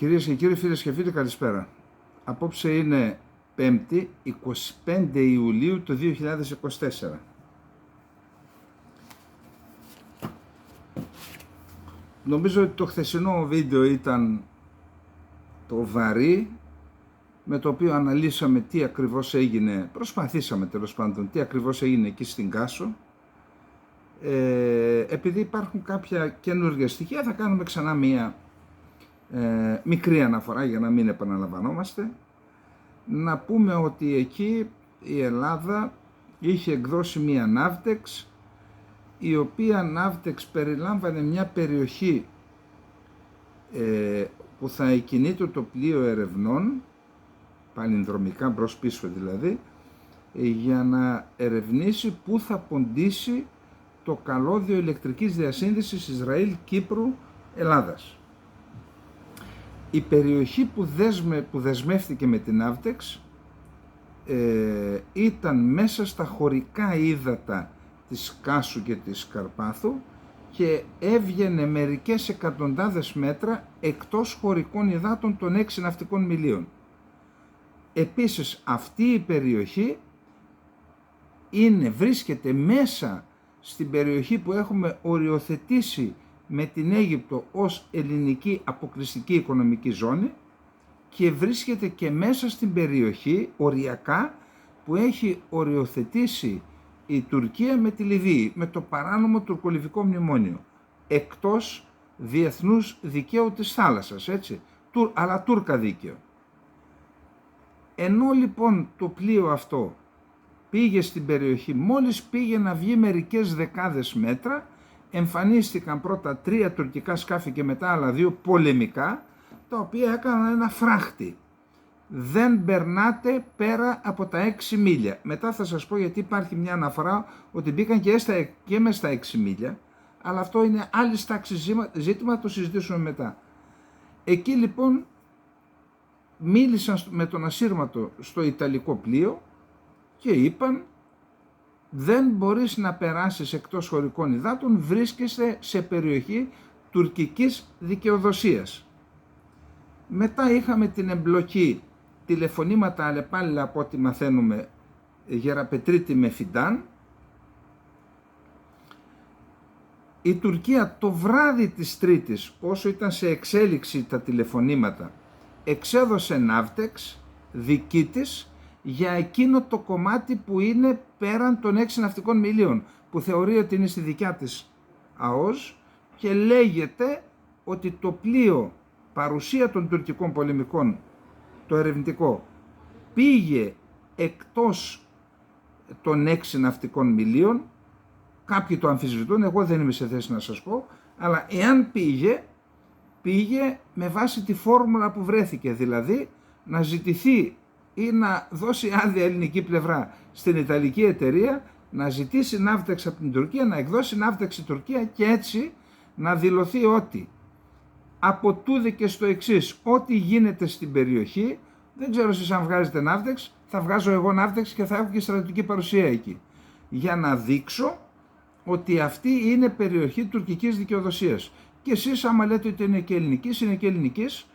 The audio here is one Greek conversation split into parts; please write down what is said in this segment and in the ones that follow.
Κυρίες και κύριοι, φίλες και φίλοι, καλησπέρα. Απόψε είναι 5η, 25 Ιουλίου του 2024. Νομίζω ότι το χθεσινό βίντεο ήταν το βαρύ, με το οποίο αναλύσαμε τι ακριβώς έγινε, προσπαθήσαμε τέλος πάντων, τι ακριβώς έγινε εκεί στην Κάσο. Επειδή υπάρχουν κάποια καινούργια στοιχεία, θα κάνουμε ξανά μία μικρή αναφορά για να μην επαναλαμβανόμαστε. Να πούμε ότι εκεί η Ελλάδα είχε εκδώσει μία Navtex, η οποία Navtex περιλάμβανε μια περιοχή που θα εκκινείται το πλοίο ερευνών, παλινδρομικά μπρος πίσω δηλαδή, για να ερευνήσει πού θα ποντίσει το καλώδιο ηλεκτρικής διασύνδεσης Ισραήλ-Κύπρου-Ελλάδας. Η περιοχή που δεσμεύτηκε με την Navtex ήταν μέσα στα χωρικά ύδατα της Κάσου και της Καρπάθου και έβγαινε μερικές εκατοντάδες μέτρα εκτός χωρικών υδάτων των 6 ναυτικών μιλίων. Επίσης αυτή η περιοχή βρίσκεται μέσα στην περιοχή που έχουμε οριοθετήσει με την Αίγυπτο ως ελληνική αποκλειστική οικονομική ζώνη και βρίσκεται και μέσα στην περιοχή οριακά που έχει οριοθετήσει η Τουρκία με τη Λιβύη, με το παράνομο τουρκολιβικό μνημόνιο, εκτός διεθνούς δικαίου της θάλασσας, έτσι, αλλά τούρκα δίκαιο. Ενώ λοιπόν το πλοίο αυτό πήγε στην περιοχή, μόλις πήγε να βγει μερικές δεκάδες μέτρα, εμφανίστηκαν πρώτα 3 τουρκικά σκάφη και μετά άλλα 2 πολεμικά, τα οποία έκαναν ένα φράχτη. Δεν περνάτε πέρα από τα 6 μίλια. Μετά θα σας πω γιατί υπάρχει μια αναφορά ότι μπήκαν και μέσα στα 6 μίλια, αλλά αυτό είναι άλλη τάξη ζήτημα, το συζητήσουμε μετά. Εκεί λοιπόν μίλησαν με τον ασύρματο στο Ιταλικό πλοίο και είπαν: δεν μπορείς να περάσεις εκτός χωρικών υδάτων, βρίσκεσαι σε περιοχή τουρκικής δικαιοδοσίας. Μετά είχαμε την εμπλοκή τηλεφωνήματα αλλεπάλληλα από ό,τι μαθαίνουμε Γεραπετρίτη με Φιντάν. Η Τουρκία το βράδυ της Τρίτης, όσο ήταν σε εξέλιξη τα τηλεφωνήματα, εξέδωσε Navtex δική της για εκείνο το κομμάτι που είναι πέραν των 6 ναυτικών μιλίων, που θεωρεί ότι είναι στη δικιά της ΑΟΣ, και λέγεται ότι το πλοίο παρουσία των τουρκικών πολεμικών, το ερευνητικό, πήγε εκτός των 6 ναυτικών μιλίων. Κάποιοι το αμφισβητούν, εγώ δεν είμαι σε θέση να σας πω, αλλά εάν πήγε με βάση τη φόρμουλα που βρέθηκε, δηλαδή να ζητηθεί ή να δώσει άδεια ελληνική πλευρά στην Ιταλική εταιρεία να ζητήσει Navtex από την Τουρκία, να εκδώσει Navtex η Τουρκία και έτσι να δηλωθεί ότι από τούδε και στο εξής, ό,τι γίνεται στην περιοχή, δεν ξέρω εσείς αν βγάζετε Navtex, θα βγάζω εγώ Navtex και θα έχω και στρατιωτική παρουσία εκεί, για να δείξω ότι αυτή είναι περιοχή τουρκικής δικαιοδοσίας. Και εσείς άμα λέτε ότι είναι και ελληνικής, είναι και ελληνικής,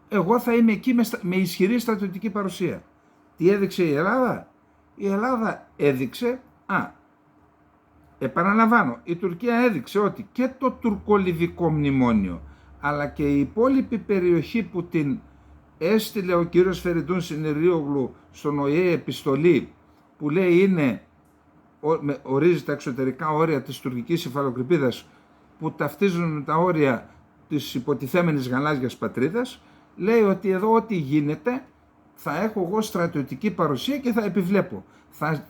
εγώ θα είμαι εκεί με ισχυρή στρατιωτική παρουσία. Τι έδειξε η Ελλάδα? Η Ελλάδα έδειξε, επαναλαμβάνω, η Τουρκία έδειξε ότι και το τουρκολιβικό μνημόνιο, αλλά και η υπόλοιπη περιοχή που την έστειλε ο κύριος Φερντούν Συνερίογλου στον ΟΗΕ επιστολή, που λέει ορίζει τα εξωτερικά όρια της τουρκικής υφαλοκρηπίδας που ταυτίζουν με τα όρια της υποτιθέμενης γαλάζιας πατρίδας, λέει ότι εδώ ό,τι γίνεται θα έχω εγώ στρατιωτική παρουσία και θα επιβλέπω.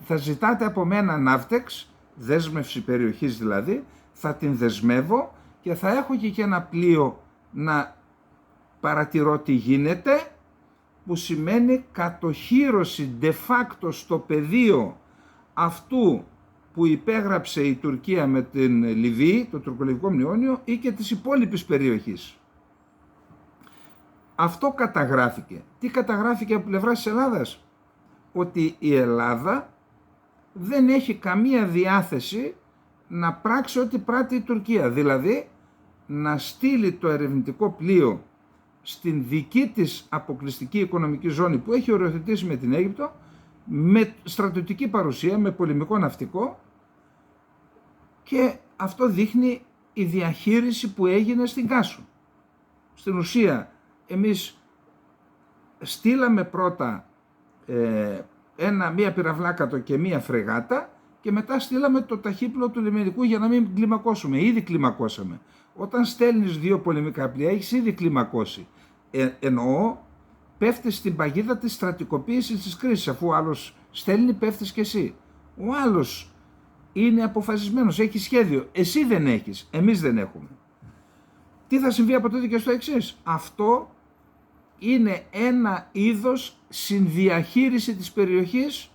Θα ζητάτε από μένα Navtex, δέσμευση περιοχής δηλαδή, θα την δεσμεύω και θα έχω και ένα πλοίο να παρατηρώ τι γίνεται, που σημαίνει κατοχύρωση de facto στο πεδίο αυτού που υπέγραψε η Τουρκία με την Λιβύη, το τουρκολιβικό μνημόνιο, ή και της υπόλοιπης περιοχής. Αυτό καταγράφηκε. Τι καταγράφηκε από πλευράς της Ελλάδας? Ότι η Ελλάδα δεν έχει καμία διάθεση να πράξει ό,τι πράττει η Τουρκία. Δηλαδή να στείλει το ερευνητικό πλοίο στην δική της αποκλειστική οικονομική ζώνη που έχει οριοθετήσει με την Αίγυπτο, με στρατιωτική παρουσία, με πολεμικό ναυτικό, και αυτό δείχνει η διαχείριση που έγινε στην Κάσο. Στην ουσία εμείς στείλαμε πρώτα μία πυραυλάκατο και μία φρεγάτα και μετά στείλαμε το ταχύπλοο του λιμενικού για να μην κλιμακώσουμε. Ήδη κλιμακώσαμε. Όταν στέλνεις 2 πολεμικά πλοία έχεις ήδη κλιμακώσει. Εννοώ, πέφτεις στην παγίδα της στρατικοποίησης της κρίσης. Αφού ο άλλος στέλνει, πέφτεις και εσύ. Ο άλλος είναι αποφασισμένος, έχει σχέδιο. Εσύ δεν έχεις, εμείς δεν έχουμε. Τι θα συμβεί από τότε και στο εξής? Αυτό είναι ένα είδος συνδιαχείριση της περιοχής,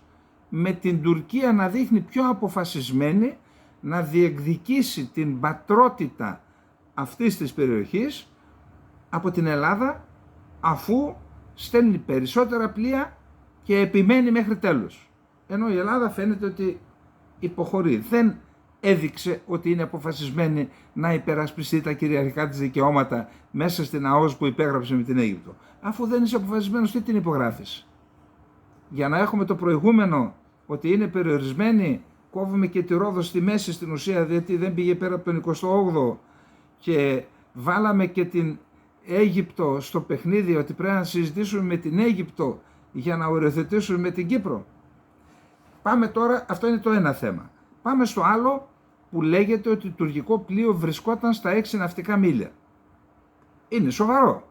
με την Τουρκία να δείχνει πιο αποφασισμένη να διεκδικήσει την πατρότητα αυτής της περιοχής από την Ελλάδα, αφού στέλνει περισσότερα πλοία και επιμένει μέχρι τέλους. Ενώ η Ελλάδα φαίνεται ότι υποχωρεί. Δεν έδειξε ότι είναι αποφασισμένη να υπερασπιστεί τα κυριαρχικά της δικαιώματα μέσα στην ΑΟΣ που υπέγραψε με την Αίγυπτο. Αφού δεν είσαι αποφασισμένος, τι την υπογράφεις? Για να έχουμε το προηγούμενο ότι είναι περιορισμένη, κόβουμε και τη Ρόδο στη μέση στην ουσία, γιατί δεν πήγε πέρα από τον 28ο, και βάλαμε και την Αίγυπτο στο παιχνίδι, ότι πρέπει να συζητήσουμε με την Αίγυπτο για να οριοθετήσουμε με την Κύπρο. Πάμε τώρα, αυτό είναι το ένα θέμα. Πάμε στο άλλο που λέγεται ότι το τουρκικό πλοίο βρισκόταν στα 6 ναυτικά μίλια. Είναι σοβαρό.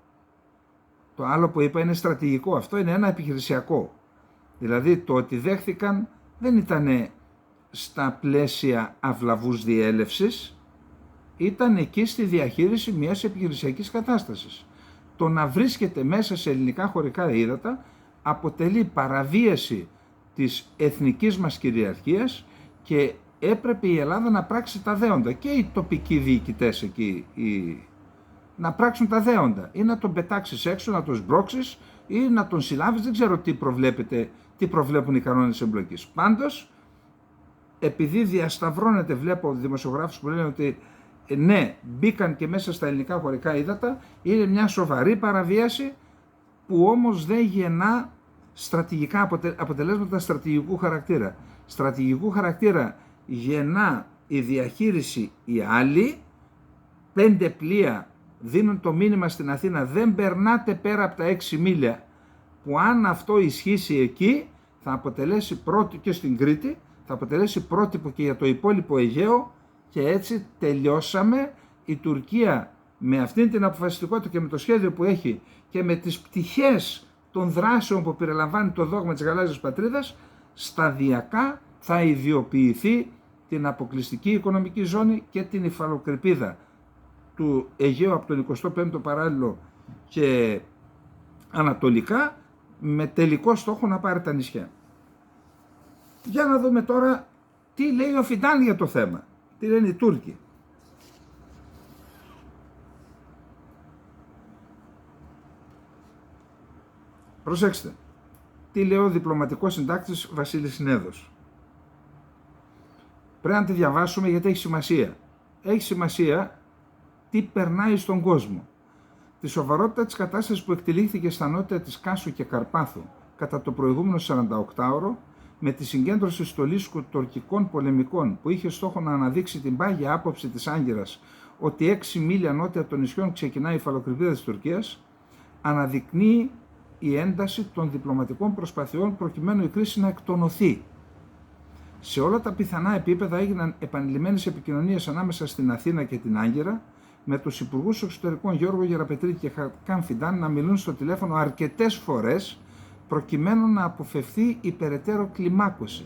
Το άλλο που είπα είναι στρατηγικό, αυτό είναι ένα επιχειρησιακό. Δηλαδή το ότι δέχθηκαν δεν ήταν στα πλαίσια αυλαβούς διέλευσης, ήταν εκεί στη διαχείριση μιας επιχειρησιακής κατάστασης. Το να βρίσκεται μέσα σε ελληνικά χωρικά ύδατα αποτελεί παραβίαση της εθνικής μας κυριαρχίας και έπρεπε η Ελλάδα να πράξει τα δέοντα, και οι τοπικοί διοικητές εκεί να πράξουν τα δέοντα, ή να τον πετάξεις έξω, να τον σμπρώξεις ή να τον συλλάβεις, δεν ξέρω τι προβλέπουν οι κανόνες εμπλοκής. Πάντως, επειδή διασταυρώνεται, βλέπω δημοσιογράφους που λένε ότι ναι, μπήκαν και μέσα στα ελληνικά χωρικά ύδατα, είναι μια σοβαρή παραβίαση που όμως δεν γεννά στρατηγικά αποτελέσματα στρατηγικού χαρακτήρα. Στρατηγικού χαρακτήρα γεννά η διαχείριση η άλλη. 5 πλοία δίνουν το μήνυμα στην Αθήνα, δεν περνάτε πέρα από τα 6 μίλια, που αν αυτό ισχύσει εκεί θα αποτελέσει πρότυπο, και στην Κρήτη θα αποτελέσει πρότυπο και για το υπόλοιπο Αιγαίο, και έτσι τελειώσαμε. Η Τουρκία με αυτήν την αποφασιστικότητα και με το σχέδιο που έχει και με τις πτυχές των δράσεων που περιλαμβάνει το δόγμα της γαλάζιας πατρίδας, σταδιακά θα ιδιοποιηθεί την αποκλειστική οικονομική ζώνη και την υφαλοκρηπίδα του Αιγαίου από τον 25ο παράλληλο και ανατολικά, με τελικό στόχο να πάρει τα νησιά. Για να δούμε τώρα τι λέει ο Φιντάν για το θέμα. Τι λένε οι Τούρκοι. Προσέξτε. Τι λέει ο διπλωματικός συντάκτης Βασίλης Νέδος. Πρέπει να τη διαβάσουμε γιατί έχει σημασία. Έχει σημασία τι περνάει στον κόσμο. Τη σοβαρότητα της κατάστασης που εκτελήχθηκε στα νότια της Κάσου και Καρπάθου κατά το προηγούμενο 48ωρο, με τη συγκέντρωση στολής τουρκικών πολεμικών που είχε στόχο να αναδείξει την πάγια άποψη της Άγκυρας ότι 6 μίλια νότια των νησιών ξεκινάει η υφαλοκρηπίδα της Τουρκίας, αναδεικνύει η ένταση των διπλωματικών προσπαθειών προκειμένου η κρίση να εκτονωθεί. Σε όλα τα πιθανά επίπεδα έγιναν επανειλημμένες επικοινωνίες ανάμεσα στην Αθήνα και την Άγκυρα, με τους υπουργούς εξωτερικών Γιώργο Γεραπετρίτη και Χακάν Φιντάν να μιλούν στο τηλέφωνο αρκετές φορές προκειμένου να αποφευθεί η περαιτέρω κλιμάκωση.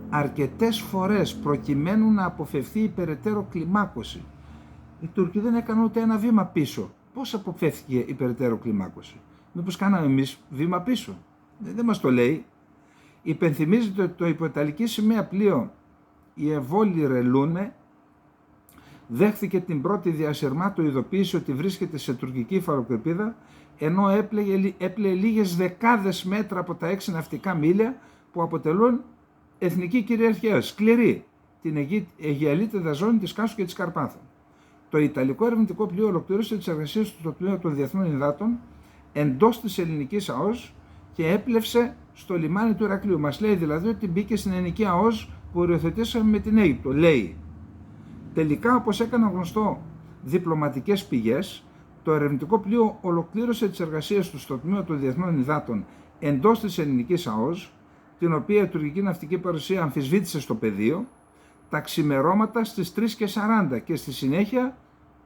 Αρκετές φορές προκειμένου να αποφευθεί η περαιτέρω κλιμάκωση. Οι Τούρκοι δεν έκαναν ούτε ένα βήμα πίσω. Πώς αποφεύθηκε η περαιτέρω κλιμάκωση? Μήπως κάναμε εμείς βήμα πίσω? Δεν μας το λέει. Υπενθυμίζεται ότι το υποιταλική σημαία πλοίο η Εβόλη Ρελούνε δέχθηκε την πρώτη διασυρμάτου ειδοποίηση ότι βρίσκεται σε τουρκική υφαλοκρηπίδα, ενώ έπλεε λίγες δεκάδες μέτρα από τα 6 ναυτικά μίλια που αποτελούν εθνική κυριαρχία, σκληρή, την Αιγαιαλίτιδα ζώνη της Κάσου και της Καρπάθου. Το Ιταλικό ερευνητικό πλοίο ολοκλήρωσε τις εργασίες του στο τμήμα των διεθνών υδάτων εντός της ελληνικής ΑΟΣ και έπλευσε στο λιμάνι του Ηρακλείου. Μας λέει δηλαδή ότι μπήκε στην ελληνική ΑΟΣ που οριοθετήσαμε με την Αίγυπτο. Λέει. Τελικά, όπως έκαναν γνωστό διπλωματικές πηγές, το ερευνητικό πλοίο ολοκλήρωσε τις εργασίες του στο τμήμα των διεθνών υδάτων εντός της ελληνικής ΑΟΣ, την οποία η τουρκική ναυτική παρουσία αμφισβήτησε στο πεδίο, τα ξημερώματα στις 3:40 και στη συνέχεια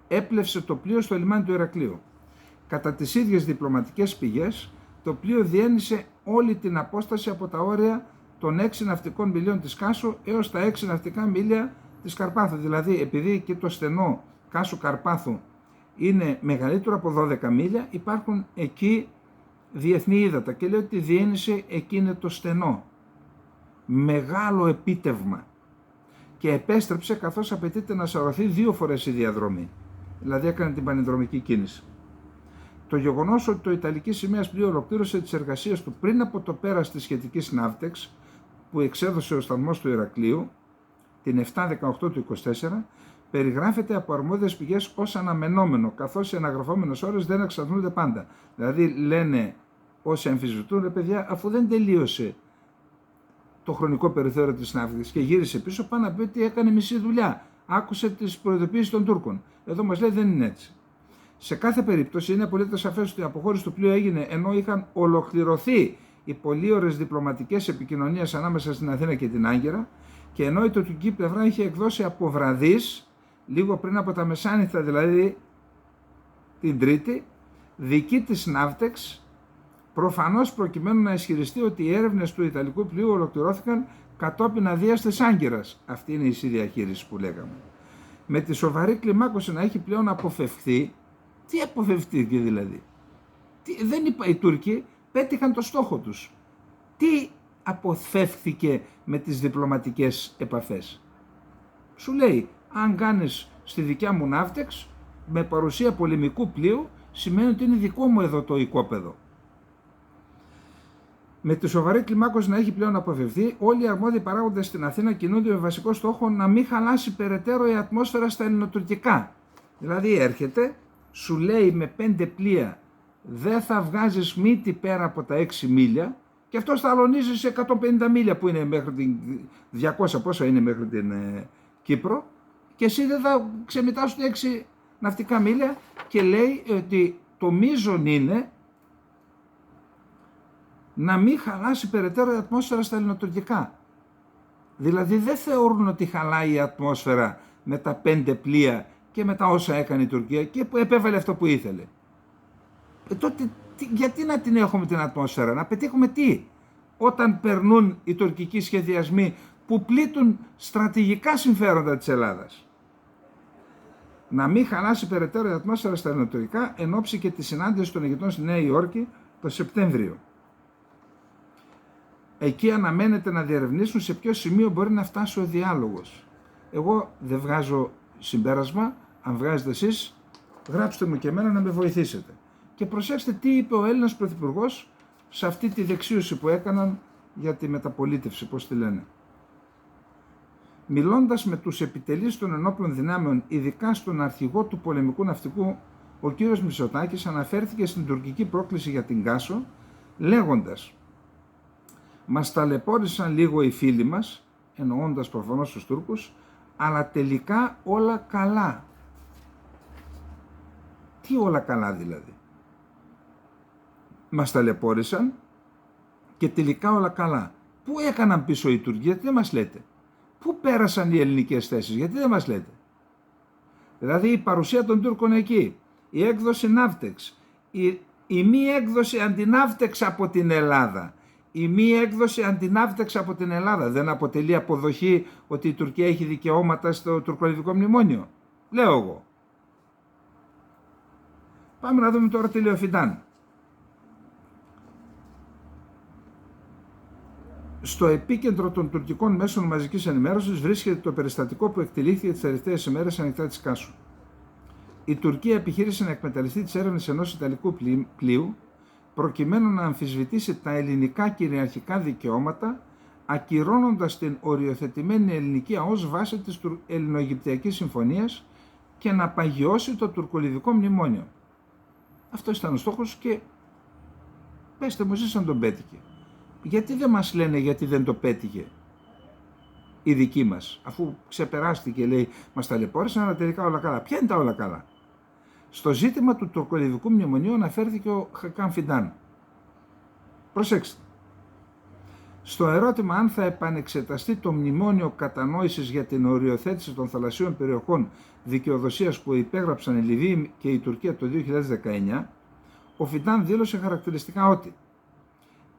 έπλευσε το πλοίο στο λιμάνι του Ηρακλείου. Κατά τις ίδιες διπλωματικές πηγές, το πλοίο διένυσε όλη την απόσταση από τα όρια των 6 ναυτικών μιλίων της Κάσου έως τα 6 ναυτικά μίλια της Καρπάθου. Δηλαδή, επειδή και το στενό Κάσου Καρπάθου είναι μεγαλύτερο από 12 μίλια, υπάρχουν εκεί διεθνή ύδατα και λέει ότι διένυσε εκείνο το στενό. Μεγάλο επίτευγμα. Και επέστρεψε καθώς απαιτείται να σαρωθεί 2 φορές η διαδρομή. Δηλαδή έκανε την πανεδρομική κίνηση. Το γεγονός ότι το Ιταλική σημαία πλοίο ολοκλήρωσε τις εργασίες του πριν από το πέρας της σχετικής ναύτεξ που εξέδωσε ο σταθμός του Ηρακλείου την 7-18 του 24, περιγράφεται από αρμόδιες πηγές ως αναμενόμενο, καθώς οι αναγραφόμενες ώρες δεν εξαρτούνται πάντα. Δηλαδή λένε όσοι αμφισβητούν, ρε παιδιά, αφού δεν τελείωσε το χρονικό περιθώριο της ναύτεξ και γύρισε πίσω, πάνω να πει ότι έκανε μισή δουλειά. Άκουσε τις προειδοποιήσεις των Τούρκων. Εδώ μας λέει δεν είναι έτσι. Σε κάθε περίπτωση είναι απολύτως σαφές ότι η αποχώρηση του πλοίου έγινε ενώ είχαν ολοκληρωθεί οι πολύωρες διπλωματικές επικοινωνίες ανάμεσα στην Αθήνα και την Άγκυρα και ενώ η τουρκική πλευρά είχε εκδώσει από βραδείς, λίγο πριν από τα μεσάνυχτα δηλαδή την Τρίτη, δική της ναύτεξ, προφανώς προκειμένου να ισχυριστεί ότι οι έρευνες του Ιταλικού πλοίου ολοκληρώθηκαν κατόπιν αδείας της Άγκυρας. Αυτή είναι η συνδιαχείριση που λέγαμε. Με τη σοβαρή κλιμάκωση να έχει πλέον αποφευχθεί. Τι αποφευκτήκε δηλαδή? Δεν είπα, οι Τούρκοι πέτυχαν το στόχο τους. Τι αποφεύθηκε με τις διπλωματικές επαφές? Σου λέει, αν κάνεις στη δικιά μου ναύτεξ με παρουσία πολεμικού πλοίου, σημαίνει ότι είναι δικό μου εδώ το οικόπεδο. Με τη σοβαρή κλιμάκωση να έχει πλέον αποφευθεί, όλοι οι αρμόδιοι παράγοντες στην Αθήνα κινούνται με βασικό στόχο να μην χαλάσει περαιτέρω η ατμόσφαιρα στα ελληνοτουρκικά. Δηλαδή έρχεται, σου λέει με 5 πλοία δεν θα βγάζεις μύτη πέρα από τα 6 μίλια και αυτό θα αλωνίζει σε 150 μίλια που είναι μέχρι την 200 πόσα είναι μέχρι την Κύπρο και εσύ δεν θα ξεμητάσουν 6 ναυτικά μίλια και λέει ότι το μείζον είναι να μην χαλάσει περαιτέρω η ατμόσφαιρα στα ελληνοτουρκικά. Δηλαδή δεν θεωρούν ότι χαλάει η ατμόσφαιρα με τα 5 πλοία και μετά όσα έκανε η Τουρκία και που επέβαλε αυτό που ήθελε. Τότε γιατί να την έχουμε την ατμόσφαιρα, να πετύχουμε τι? Όταν περνούν οι τουρκικοί σχεδιασμοί που πλήττουν στρατηγικά συμφέροντα της Ελλάδας. Να μην χαλάσει περαιτέρω η ατμόσφαιρα στα ελληνοτουρκικά εν ώψη και τη συνάντηση των ηγετών στη Νέα Υόρκη το Σεπτέμβριο. Εκεί αναμένεται να διερευνήσουν σε ποιο σημείο μπορεί να φτάσει ο διάλογος. Εγώ δεν βγάζω συμπέρασμα, αν βγάζετε εσείς, γράψτε μου και εμένα να με βοηθήσετε. Και προσέξτε τι είπε ο Έλληνας Πρωθυπουργός σε αυτή τη δεξίωση που έκαναν για τη μεταπολίτευση, πώς τη λένε. Μιλώντας με τους επιτελείς των ενόπλων δυνάμεων, ειδικά στον αρχηγό του πολεμικού ναυτικού, ο κύριος Μητσοτάκης αναφέρθηκε στην τουρκική πρόκληση για την Κάσο, λέγοντας «Μας ταλαιπώρησαν λίγο οι φίλοι μας», εννοώντας προφανώς τους Τούρκους, «αλλά τελικά όλα καλά». Τι όλα καλά δηλαδή? Μας ταλαιπώρησαν και τελικά όλα καλά. Πού έκαναν πίσω οι Τούρκοι, γιατί δεν μας λέτε? Πού πέρασαν οι ελληνικές θέσεις, γιατί δεν μας λέτε? Δηλαδή η παρουσία των Τούρκων εκεί, η έκδοση ναύτεξ, η μη έκδοση αντιναύτεξ από την Ελλάδα, η μη έκδοση αντιναύτεξ από την Ελλάδα δεν αποτελεί αποδοχή ότι η Τουρκία έχει δικαιώματα στο τουρκολιβικό μνημόνιο? Λέω εγώ. Πάμε να δούμε τώρα τι λέει ο Φιντάν. Στο επίκεντρο των τουρκικών μέσων μαζικής ενημέρωσης βρίσκεται το περιστατικό που εκτελήθηκε τις τελευταίες ημέρες ανοιχτά της Κάσου. Η Τουρκία επιχείρησε να εκμεταλλευτεί τις έρευνες ενός Ιταλικού πλοίου προκειμένου να αμφισβητήσει τα ελληνικά κυριαρχικά δικαιώματα, ακυρώνοντας την οριοθετημένη ελληνική ΑΟΣ βάσει της Ελληνοαιγυπτιακής Συμφωνίας και να παγιώσει το τουρκολιβικό μνημόνιο. Αυτό ήταν ο στόχος και πέστε μου εσείς αν τον πέτυχε. Γιατί δεν μας λένε γιατί δεν το πέτυχε η δική μας, αφού ξεπεράστηκε, λέει, μας ταλαιπώρησαν, αλλά τελικά όλα καλά. Ποια είναι τα όλα καλά? Στο ζήτημα του τουρκολιβικού μνημονίου αναφέρθηκε ο Χακάν Φιντάν. Προσέξτε. Στο ερώτημα αν θα επανεξεταστεί το μνημόνιο κατανόησης για την οριοθέτηση των θαλασσίων περιοχών δικαιοδοσίας που υπέγραψαν η Λιβύη και η Τουρκία το 2019, ο Φιντάν δήλωσε χαρακτηριστικά ότι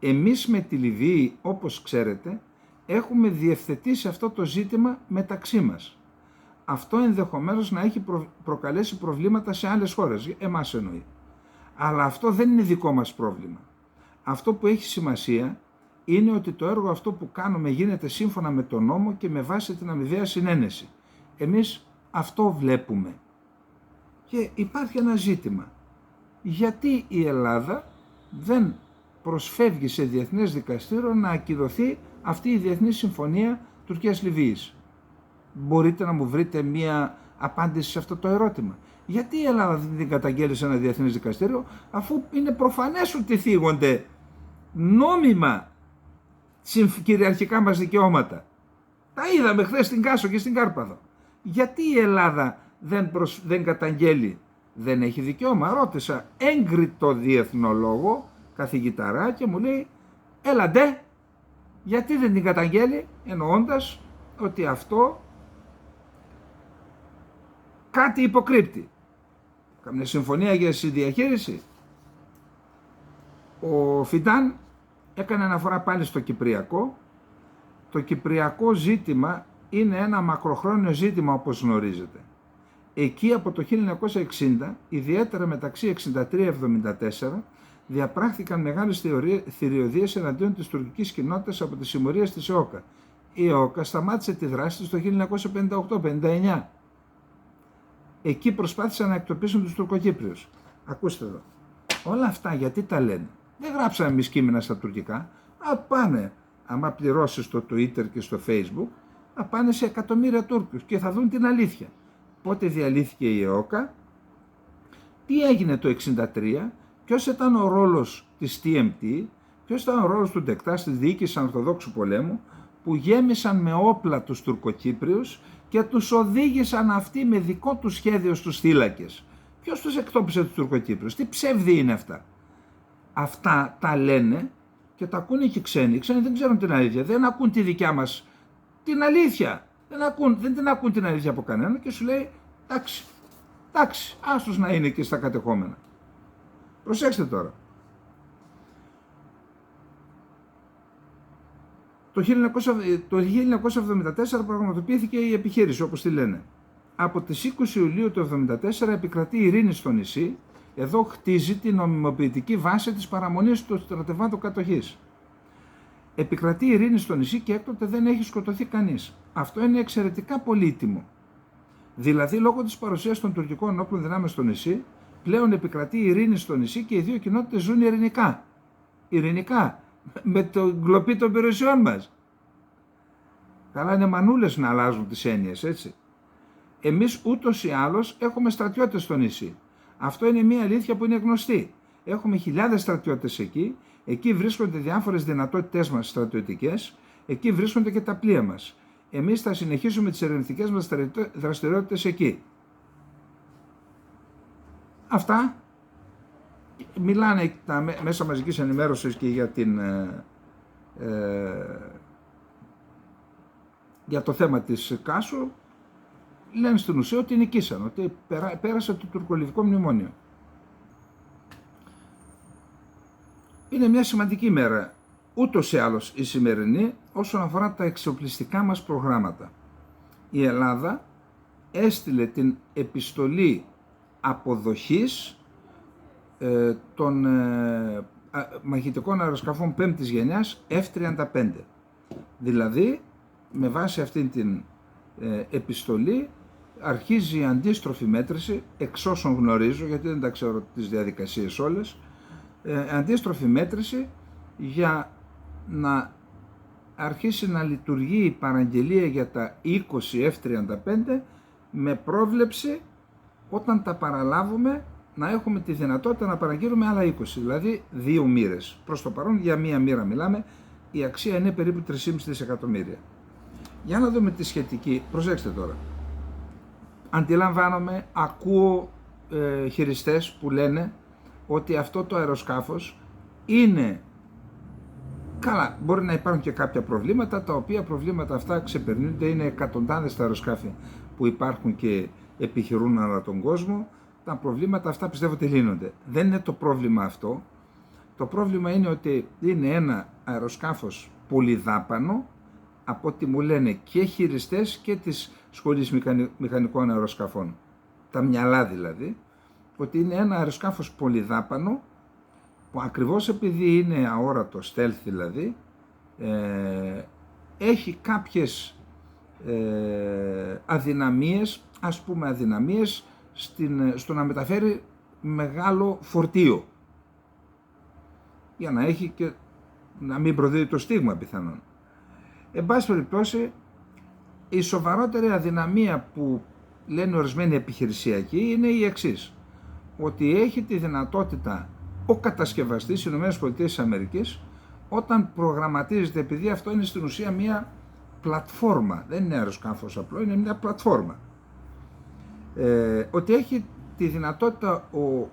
εμείς με τη Λιβύη, όπως ξέρετε, έχουμε διευθετήσει αυτό το ζήτημα μεταξύ μας. Αυτό ενδεχομένως να έχει προκαλέσει προβλήματα σε άλλες χώρες, εμάς εννοεί. Αλλά αυτό δεν είναι δικό μας πρόβλημα. Αυτό που έχει σημασία είναι ότι το έργο αυτό που κάνουμε γίνεται σύμφωνα με τον νόμο και με βάση την αμοιβαία συνένεση. Εμείς αυτό βλέπουμε. Και υπάρχει ένα ζήτημα. Γιατί η Ελλάδα δεν προσφεύγει σε διεθνές δικαστήριο να ακυρωθεί αυτή η διεθνή συμφωνία Τουρκίας-Λιβύης? Μπορείτε να μου βρείτε μία απάντηση σε αυτό το ερώτημα? Γιατί η Ελλάδα δεν την καταγγέλει σε ένα διεθνές δικαστήριο, αφού είναι προφανές ότι θίγονται νόμιμα κυριαρχικά μας δικαιώματα? Τα είδαμε χθες στην Κάσο και στην Κάρπαθο. Γιατί η Ελλάδα δεν καταγγέλει? Δεν έχει δικαίωμα? Ρώτησα έγκριτο διεθνολόγο, καθηγηταρά, και μου λέει έλα ντε, γιατί δεν την καταγγέλει, εννοώντας ότι αυτό κάτι υποκρύπτει. Καμία συμφωνία για συνδιαχείριση. Ο Φιντάν έκανε αναφορά πάλι στο Κυπριακό. Το Κυπριακό ζήτημα είναι ένα μακροχρόνιο ζήτημα, όπως γνωρίζετε. Εκεί από το 1960, ιδιαίτερα μεταξύ 1963-1974, διαπράχθηκαν μεγάλες θηριωδίες εναντίον της τουρκικής κοινότητας από τις συμμορίες της ΕΟΚΑ. Η ΕΟΚΑ σταμάτησε τη δράση της το 1958-59. Εκεί προσπάθησαν να εκτοπίσουν τους Τουρκοκύπριους. Ακούστε εδώ. Όλα αυτά γιατί τα λένε? Δεν γράψαμε εμείς κείμενα στα τουρκικά. Πάνε, άμα πληρώσεις στο Twitter και στο Facebook, πάνε σε εκατομμύρια Τούρκους και θα δουν την αλήθεια. Πότε διαλύθηκε η ΕΟΚΑ, τι έγινε το 1963, ποιος ήταν ο ρόλος της TMT, ποιος ήταν ο ρόλος του Ντεκτάς, της διοίκησης Ορθοδόξου πολέμου, που γέμισαν με όπλα τους Τουρκοκύπριους και τους οδήγησαν αυτοί με δικό τους σχέδιο στους θύλακες. Ποιος τους εκτόπισε τους Τουρκοκύπριους? Τι ψεύδι είναι αυτά? Αυτά τα λένε και τα ακούνε και οι ξένοι. Οι ξένοι δεν ξέρουν την αλήθεια, δεν ακούν τη δικιά μας την αλήθεια. Δεν την ακούν την αλήθεια από κανένα και σου λέει εντάξει, άστος να είναι και στα κατεχόμενα. Προσέξτε τώρα. Το 1974 πραγματοποιήθηκε η επιχείρηση, όπως τη λένε. Από τις 20 Ιουλίου του 1974 επικρατεί ειρήνη στο νησί. Εδώ χτίζει την νομιμοποιητική βάση της παραμονής του στρατευμάτου κατοχής. Επικρατεί ειρήνη στο νησί και έκτοτε δεν έχει σκοτωθεί κανείς. Αυτό είναι εξαιρετικά πολύτιμο. Δηλαδή, λόγω της παρουσίας των τουρκικών ενόπλων δυνάμεων στο νησί, πλέον επικρατεί ειρήνη στο νησί και οι δύο κοινότητες ζουν ειρηνικά. Ειρηνικά, με το κλοπή των περιουσιών μας. Καλά, είναι μανούλες να αλλάζουν τις έννοιες, έτσι. Εμείς ούτως ή άλλως έχουμε στρατιώτες στο νησί. Αυτό είναι μια αλήθεια που είναι γνωστή. Έχουμε χιλιάδες στρατιώτες εκεί. Εκεί βρίσκονται διάφορες δυνατότητές μας στρατιωτικές. Εκεί βρίσκονται και τα πλοία μας. Εμείς θα συνεχίσουμε τις ερευνητικές μας δραστηριότητες εκεί. Αυτά. Μιλάνε τα μέσα μαζικής ενημέρωσης και για το θέμα της Κάσου. Λένε στην ουσία ότι νικήσαν, ότι πέρασε το τουρκολιβικό μνημόνιο. Είναι μια σημαντική μέρα, ούτως ή άλλως η σημερινή, όσον αφορά τα εξοπλιστικά μας προγράμματα. Η Ελλάδα έστειλε την επιστολή αποδοχής των μαχητικών αεροσκαφών 5ης γενιάς F-35. Δηλαδή, με βάση αυτήν την επιστολή αρχίζει η αντίστροφη μέτρηση, εξ όσων γνωρίζω, γιατί δεν τα ξέρω τις διαδικασίες όλες, αντίστροφη μέτρηση για να αρχίσει να λειτουργεί η παραγγελία για τα 20 F-35 με πρόβλεψη όταν τα παραλάβουμε να έχουμε τη δυνατότητα να παραγγείλουμε άλλα 20, δηλαδή 2 μοίρες. Προς το παρόν για μία μοίρα μιλάμε, η αξία είναι περίπου 3,5 δισεκατομμύρια. Για να δούμε τη σχετική, προσέξτε τώρα. Αντιλαμβάνομαι, ακούω χειριστές που λένε ότι αυτό το αεροσκάφος είναι καλά. Μπορεί να υπάρχουν και κάποια προβλήματα, τα οποία προβλήματα αυτά ξεπερνούνται, είναι εκατοντάδες τα αεροσκάφη που υπάρχουν και επιχειρούν ανά τον κόσμο. Τα προβλήματα αυτά πιστεύω ότι λύνονται. Δεν είναι το πρόβλημα αυτό. Το πρόβλημα είναι ότι είναι ένα αεροσκάφος πολυδάπανο, από ό,τι μου λένε και χειριστές και της Σχολής Μηχανικών Αεροσκαφών, τα μυαλά δηλαδή, ότι είναι ένα αεροσκάφος πολυδάπανο που ακριβώς επειδή είναι αόρατο, stealth δηλαδή, έχει κάποιες αδυναμίες, ας πούμε αδυναμίες στο να μεταφέρει μεγάλο φορτίο, για να έχει και να μην προδίδει το στίγμα πιθανόν. Εν πάση περιπτώσει, η σοβαρότερη αδυναμία που λένε ορισμένοι επιχειρησιακοί είναι η εξής, ότι έχει τη δυνατότητα ο κατασκευαστής στις ΗΠΑ όταν προγραμματίζεται, επειδή αυτό είναι στην ουσία μια πλατφόρμα, δεν είναι αεροσκάφος απλό, είναι μια πλατφόρμα, ότι έχει τη δυνατότητα ο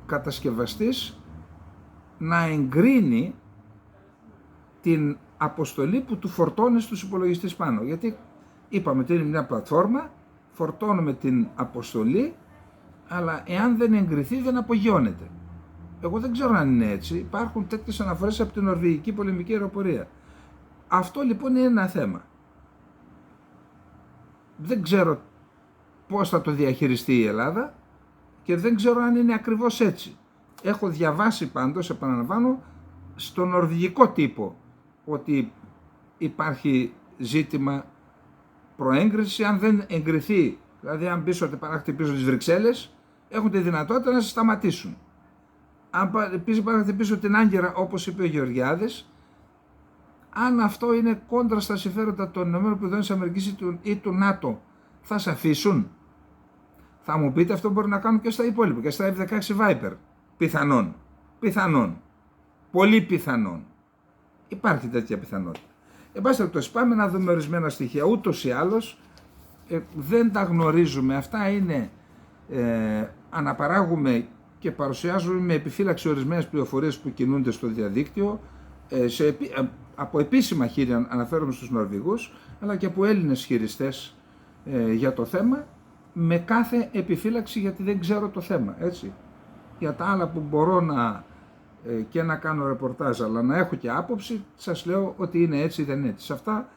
κατασκευαστής να εγκρίνει την αποστολή που του φορτώνει στους υπολογιστές πάνω. Γιατί είπαμε ότι είναι μια πλατφόρμα, φορτώνουμε την αποστολή, αλλά εάν δεν εγκριθεί δεν απογειώνεται. Εγώ δεν ξέρω αν είναι έτσι. Υπάρχουν τέτοιες αναφορές από την Νορβηγική πολεμική αεροπορία. Αυτό λοιπόν είναι ένα θέμα. Δεν ξέρω πώς θα το διαχειριστεί η Ελλάδα και δεν ξέρω αν είναι ακριβώς έτσι. Έχω διαβάσει πάντως, επαναλαμβάνω, στο νορβηγικό τύπο ότι υπάρχει ζήτημα προέγκριση. Αν δεν εγκριθεί, δηλαδή αν πεις ότι παράχεται πίσω τις Βρυξέλλες, έχουν τη δυνατότητα να σε σταματήσουν. Αν πεις παράχεται πίσω την Άγκυρα, όπως είπε ο Γεωργιάδης, αν αυτό είναι κόντρα στα συμφέροντα των ΗΠΑ ή του ΝΑΤΟ, θα σε αφήσουν? Θα μου πείτε, αυτό μπορεί να κάνουν και στα υπόλοιπα, και στα F-16 Viper. Πιθανόν. Πολύ πιθανόν. Υπάρχει τέτοια πιθανότητα. Εν πάση περιπτώσει, πάμε να δούμε ορισμένα στοιχεία. Ούτως ή άλλως δεν τα γνωρίζουμε. Αυτά είναι, αναπαράγουμε και παρουσιάζουμε με επιφύλαξη ορισμένες πληροφορίες που κινούνται στο διαδίκτυο, από επίσημα χέρια, αναφέρομαι στους Νορβηγούς, αλλά και από Έλληνες χειριστές για το θέμα, με κάθε επιφύλαξη, γιατί δεν ξέρω το θέμα, έτσι. Για τα άλλα που μπορώ και να κάνω ρεπορτάζ, αλλά να έχω και άποψη, σας λέω ότι είναι έτσι ή δεν είναι έτσι. Σε αυτά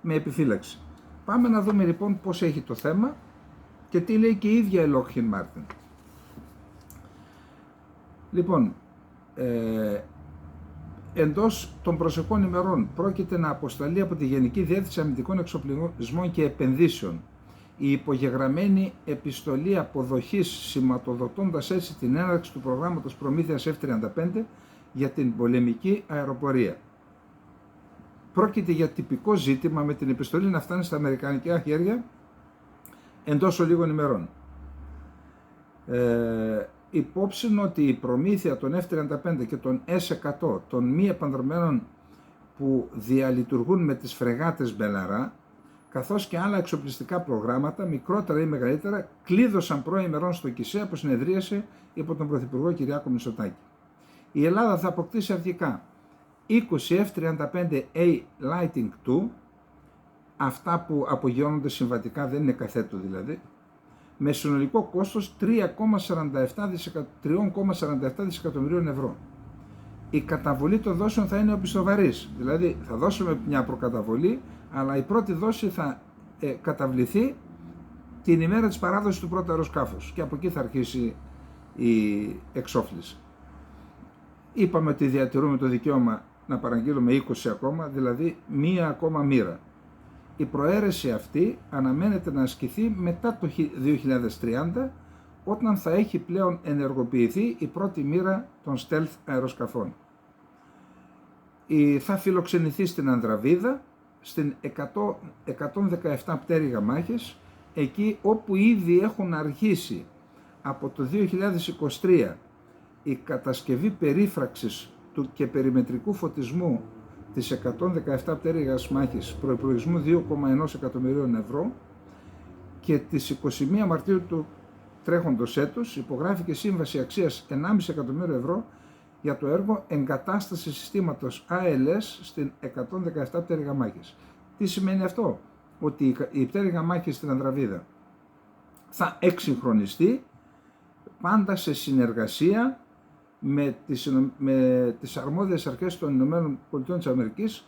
με επιφύλαξη. Πάμε να δούμε λοιπόν πώς έχει το θέμα και τι λέει και η ίδια η Lockheed Martin. Λοιπόν, εντός των προσεχών ημερών πρόκειται να αποσταλεί από τη Γενική Διεύθυνση Αμυντικών Εξοπλισμών και Επενδύσεων η υπογεγραμμένη επιστολή αποδοχής, σηματοδοτώντας έτσι την έναρξη του προγράμματος προμήθειας F-35 για την πολεμική αεροπορία. Πρόκειται για τυπικό ζήτημα, με την επιστολή να φτάνει στα αμερικανικά χέρια εντός λίγων ημερών. Υπόψη ότι η προμήθεια των F-35 και των S-100, των μη επανδρομένων που διαλειτουργούν με τις φρεγάτες Μπελαρά, καθώς και άλλα εξοπλιστικά προγράμματα, μικρότερα ή μεγαλύτερα, κλείδωσαν προημερών στο ΚΙΣΕΑ που συνεδρίασε υπό τον Πρωθυπουργό Κυριάκο Μητσοτάκη. Η Ελλάδα θα αποκτήσει αρχικά 20 F-35A Lightning II, αυτά που απογειώνονται συμβατικά, δεν είναι καθέτο δηλαδή, με συνολικό κόστος 3,47 δισεκατομμυρίων ευρώ. Η καταβολή των δόσεων θα είναι οπισθοβαρής, δηλαδή θα δώσουμε μια προκαταβολή, αλλά η πρώτη δόση θα καταβληθεί την ημέρα της παράδοσης του πρώτου αεροσκάφους και από εκεί θα αρχίσει η εξόφληση. Είπαμε ότι διατηρούμε το δικαίωμα να παραγγείλουμε 20 ακόμα, δηλαδή μία ακόμα μοίρα. Η προαίρεση αυτή αναμένεται να ασκηθεί μετά το 2030, όταν θα έχει πλέον ενεργοποιηθεί η πρώτη μοίρα των stealth αεροσκαφών. Θα φιλοξενηθεί στην Ανδραβίδα, στην 117 πτέρυγα μάχης, εκεί όπου ήδη έχουν αρχίσει από το 2023 η κατασκευή περίφραξης του και περιμετρικού φωτισμού της 117 πτέρυγας μάχης προϋπολογισμού 2,1 εκατομμυρίων ευρώ, και τις 21 Μαρτίου του τρέχοντος έτους υπογράφηκε σύμβαση αξίας 1,5 εκατομμύριο ευρώ για το έργο εγκατάσταση συστήματος ALS στην 117 πτέρυγα μάχης. Τι σημαίνει αυτό? Ότι η πτέρυγα μάχης στην Ανδραβίδα θα εξυγχρονιστεί πάντα σε συνεργασία με τις αρμόδιες αρχές των Ηνωμένων Πολιτειών της Αμερικής,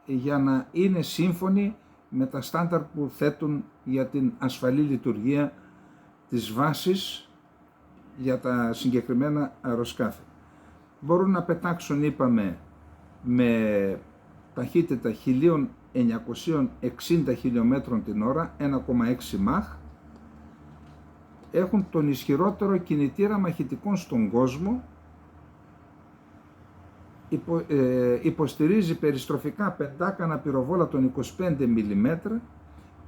για να είναι σύμφωνοι με τα στάνταρ που θέτουν για την ασφαλή λειτουργία της βάσης για τα συγκεκριμένα αεροσκάφη. Μπορούν να πετάξουν, είπαμε, με ταχύτητα 1960 χιλιόμετρων την ώρα, 1,6 μαχ. Έχουν τον ισχυρότερο κινητήρα μαχητικών στον κόσμο. Υποστηρίζει περιστροφικά πεντάκανα πυροβόλα 25 mm.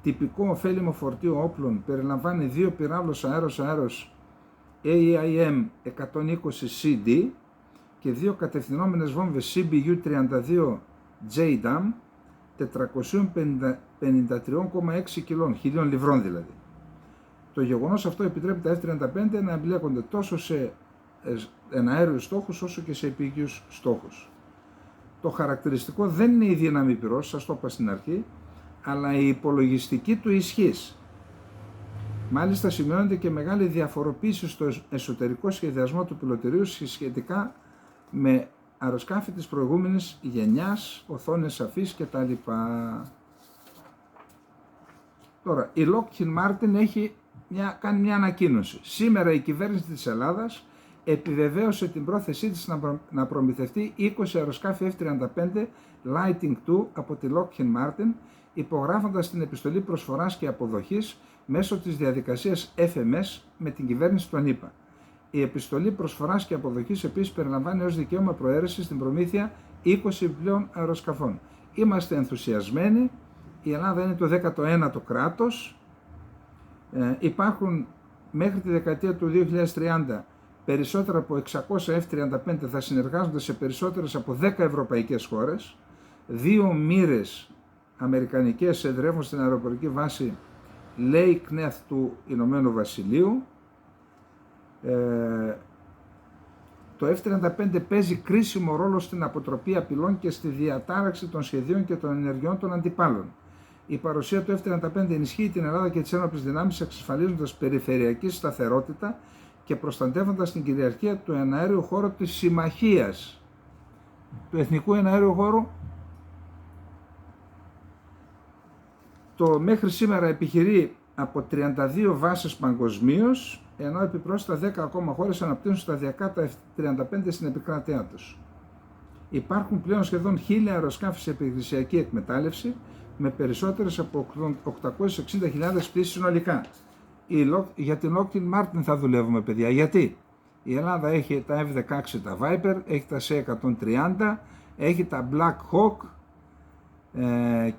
Τυπικό ωφέλιμο φορτίο όπλων, περιλαμβάνει 2 πυράβλους αέρος AIM 120CD και 2 κατευθυνόμενες βόμβες CBU-32 JDAM 453,6 κιλών, 1000 λιβρών δηλαδή. Το γεγονός αυτό επιτρέπει τα F-35 να εμπλέκονται τόσο σε εναέριους στόχους όσο και σε επίγειους στόχους. Το χαρακτηριστικό δεν είναι η δύναμη πυρός, σας το είπα στην αρχή, αλλά η υπολογιστική του ισχύς. Μάλιστα σημειώνεται και μεγάλη διαφοροποίηση στο εσωτερικό σχεδιασμό του πιλωτηρίου σχετικά με αεροσκάφη της προηγούμενης γενιάς, οθόνες σαφείς κτλ. Τώρα, η Lockheed Martin έχει κάνει μια ανακοίνωση. Σήμερα η κυβέρνηση της Ελλάδας επιβεβαίωσε την πρόθεσή της να προμηθευτεί 20 αεροσκάφη F-35 Lightning II από τη Lockheed Martin, υπογράφοντας την επιστολή προσφοράς και αποδοχής μέσω της διαδικασίας FMS με την κυβέρνηση των ΗΠΑ. Η επιστολή προσφοράς και αποδοχής επίσης περιλαμβάνει ως δικαίωμα προαίρεσης την προμήθεια 20 επιπλέον αεροσκαφών. Είμαστε ενθουσιασμένοι, η Ελλάδα είναι το 19ο κράτος, υπάρχουν μέχρι τη δεκαετία του 2030 περισσότερα από 600 F-35 θα συνεργάζονται σε περισσότερες από 10 ευρωπαϊκές χώρες, 2 μοίρες αμερικανικές εδρεύουν στην αεροπορική βάση Lakeneth του Ηνωμένου Βασιλείου. Το F-35 παίζει κρίσιμο ρόλο στην αποτροπή απειλών και στη διατάραξη των σχεδίων και των ενεργειών των αντιπάλων. Η παρουσία του F-35 ενισχύει την Ελλάδα και τις ένοπλες δυνάμεις, εξασφαλίζοντας περιφερειακή σταθερότητα και προστατεύοντας την κυριαρχία του εναέριου χώρου της συμμαχίας, του εθνικού εναέριου χώρου. Το μέχρι σήμερα επιχειρεί από 32 βάσεις παγκοσμίως, ενώ επιπρόσθετα 10 ακόμα χώρες αναπτύσσουν σταδιακά τα F-35 στην επικράτειά τους. Υπάρχουν πλέον σχεδόν 1000 αεροσκάφη σε επιχειρησιακή εκμετάλλευση, με περισσότερες από 860.000 πτήσεις συνολικά. Για την Lockheed Martin θα δουλεύουμε, παιδιά. Γιατί? Η Ελλάδα έχει τα F-16, τα Viper, έχει τα C-130, έχει τα Black Hawk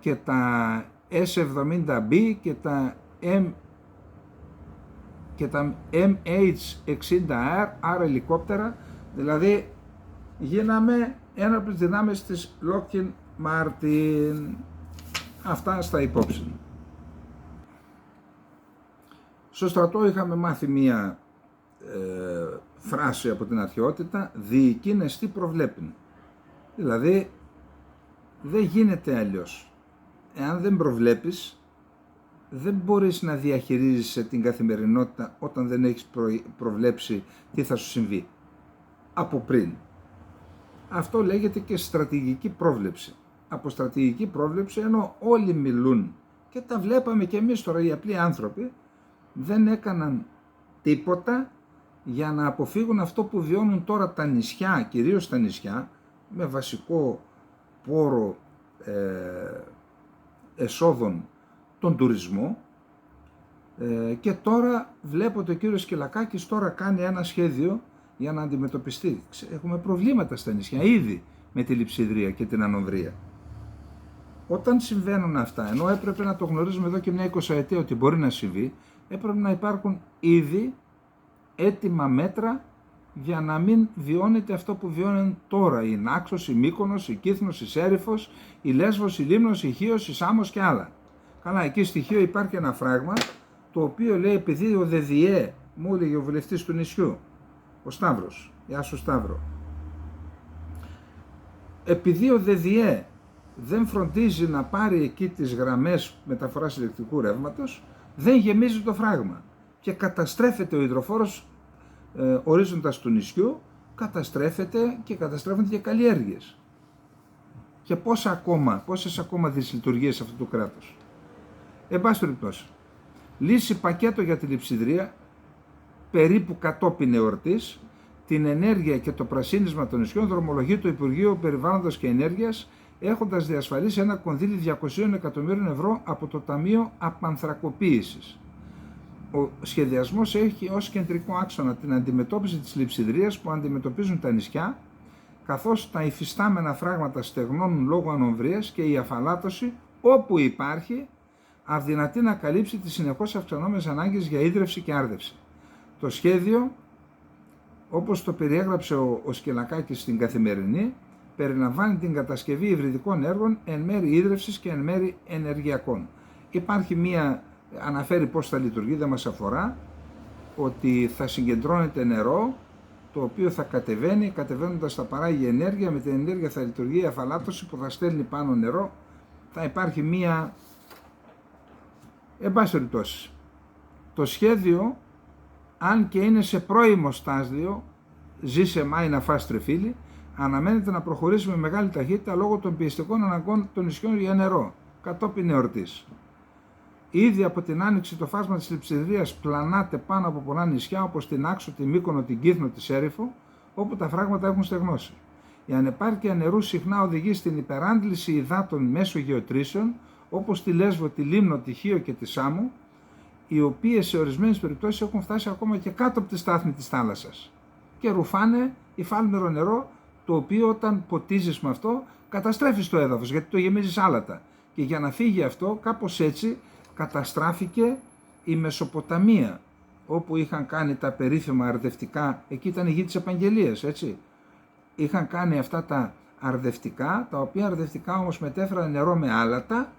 και τα S-70B και τα MH-60R, άρα ελικόπτερα. Δηλαδή γίναμε ένοπλες δυνάμεις της Lockheed Martin. Αυτά στα υπόψη. Στο στρατό είχαμε μάθει μία φράση από την αρχαιότητα, διοικήνες τι προβλέπουν. Δηλαδή δεν γίνεται αλλιώς. Εάν δεν προβλέπεις, δεν μπορείς να διαχειρίζεσαι την καθημερινότητα όταν δεν έχεις προβλέψει τι θα σου συμβεί από πριν. Αυτό λέγεται και στρατηγική πρόβλεψη. Από στρατηγική πρόβλεψη, ενώ όλοι μιλούν και τα βλέπαμε και εμείς τώρα, οι απλοί άνθρωποι δεν έκαναν τίποτα για να αποφύγουν αυτό που βιώνουν τώρα τα νησιά, κυρίως τα νησιά, με βασικό πόρο εσόδων τον τουρισμό, και τώρα βλέπω ότι ο κύριος Κυλακάκης τώρα κάνει ένα σχέδιο για να αντιμετωπιστεί. Έχουμε προβλήματα στα νησιά ήδη με τη λειψιδρία και την ανοβρία. Όταν συμβαίνουν αυτά, ενώ έπρεπε να το γνωρίζουμε εδώ και μια 20 ετία ότι μπορεί να συμβεί, έπρεπε να υπάρχουν ήδη έτοιμα μέτρα για να μην βιώνεται αυτό που βιώνουν τώρα η Νάξος, η Μύκονος, η Κύθνος, η Σέριφος, η Λέσβος, η Λίμνος, η Χίος, η Σάμος και άλλα. Καλά, εκεί στη Χίο υπάρχει ένα φράγμα το οποίο λέει επειδή ο ΔΔΕ, μου έλεγε ο βουλευτής του νησιού, ο Σταύρος, γεια σου Σταύρο, επειδή ο ΔΔΕ δεν φροντίζει να πάρει εκεί τις γραμμές μεταφοράς ηλεκτρικού ρεύματος, δεν γεμίζει το φράγμα και καταστρέφεται ο υδροφόρος ορίζοντας του νησιού, καταστρέφεται και καταστρέφονται και καλλιέργειες. Και πόσες ακόμα δυσλειτουργίες αυτού του κράτους. Εν πάση περιπτώσει, λύση πακέτο για τη λειψιδρία, περίπου κατόπιν εορτής, την ενέργεια και το πρασίνισμα των νησιών δρομολογεί το Υπουργείο Περιβάλλοντος και Ενέργειας, έχοντας διασφαλίσει ένα κονδύλι 200 εκατομμύριων ευρώ από το Ταμείο Απανθρακοποίησης. Ο σχεδιασμός έχει ως κεντρικό άξονα την αντιμετώπιση της λειψιδρίας που αντιμετωπίζουν τα νησιά, καθώς τα υφιστάμενα φράγματα στεγνώνουν λόγω ανομβρίας και η αφαλάτωση, όπου υπάρχει, αδυνατεί να καλύψει τις συνεχώς αυξανόμενες ανάγκες για ίδρυυση και άρδευση. Το σχέδιο, όπως το περιέγραψε ο Σκυλακάκης στην Καθημερινή, περιλαμβάνει την κατασκευή υβριδικών έργων εν μέρει ίδρυυσης και εν μέρει ενεργειακών. Υπάρχει αναφέρει πώς θα λειτουργεί, δεν μας αφορά, ότι θα συγκεντρώνεται νερό, το οποίο θα κατεβαίνει, κατεβαίνοντας θα παράγει ενέργεια, με την ενέργεια θα λειτουργεί η αφαλάτωση που θα στέλνει πάνω νερό, θα υπάρχει εν πάση περιπτώσει. Το σχέδιο, αν και είναι σε πρώιμο στάδιο, ζήσε μάι να φας τρεφίλι, αναμένεται να προχωρήσει με μεγάλη ταχύτητα λόγω των πιεστικών αναγκών των νησιών για νερό, κατόπιν εορτής. Ήδη από την άνοιξη το φάσμα της λειψιδρίας πλανάται πάνω από πολλά νησιά όπως την Άξο, τη Μύκονο, την Κύθνο, τη Σέριφο, όπου τα φράγματα έχουν στεγνώσει. Η ανεπάρκεια νερού συχνά οδηγεί στην υπεράντληση υδάτων μέσω γεωτρήσεων, όπως τη Λέσβο, τη Λίμνο, τη Χίο και τη Σάμο, οι οποίες σε ορισμένες περιπτώσεις έχουν φτάσει ακόμα και κάτω από τη στάθμη της θάλασσας και ρουφάνε υφάλμηρο νερό, το οποίο όταν ποτίζεις με αυτό καταστρέφεις το έδαφος, γιατί το γεμίζεις άλατα. Και για να φύγει αυτό, κάπως έτσι καταστράφηκε η Μεσοποταμία, όπου είχαν κάνει τα περίφημα αρδευτικά, εκεί ήταν η γη της Επαγγελίας, έτσι. Είχαν κάνει αυτά τα αρδευτικά, τα οποία αρδευτικά όμως μετέφεραν νερό με άλατα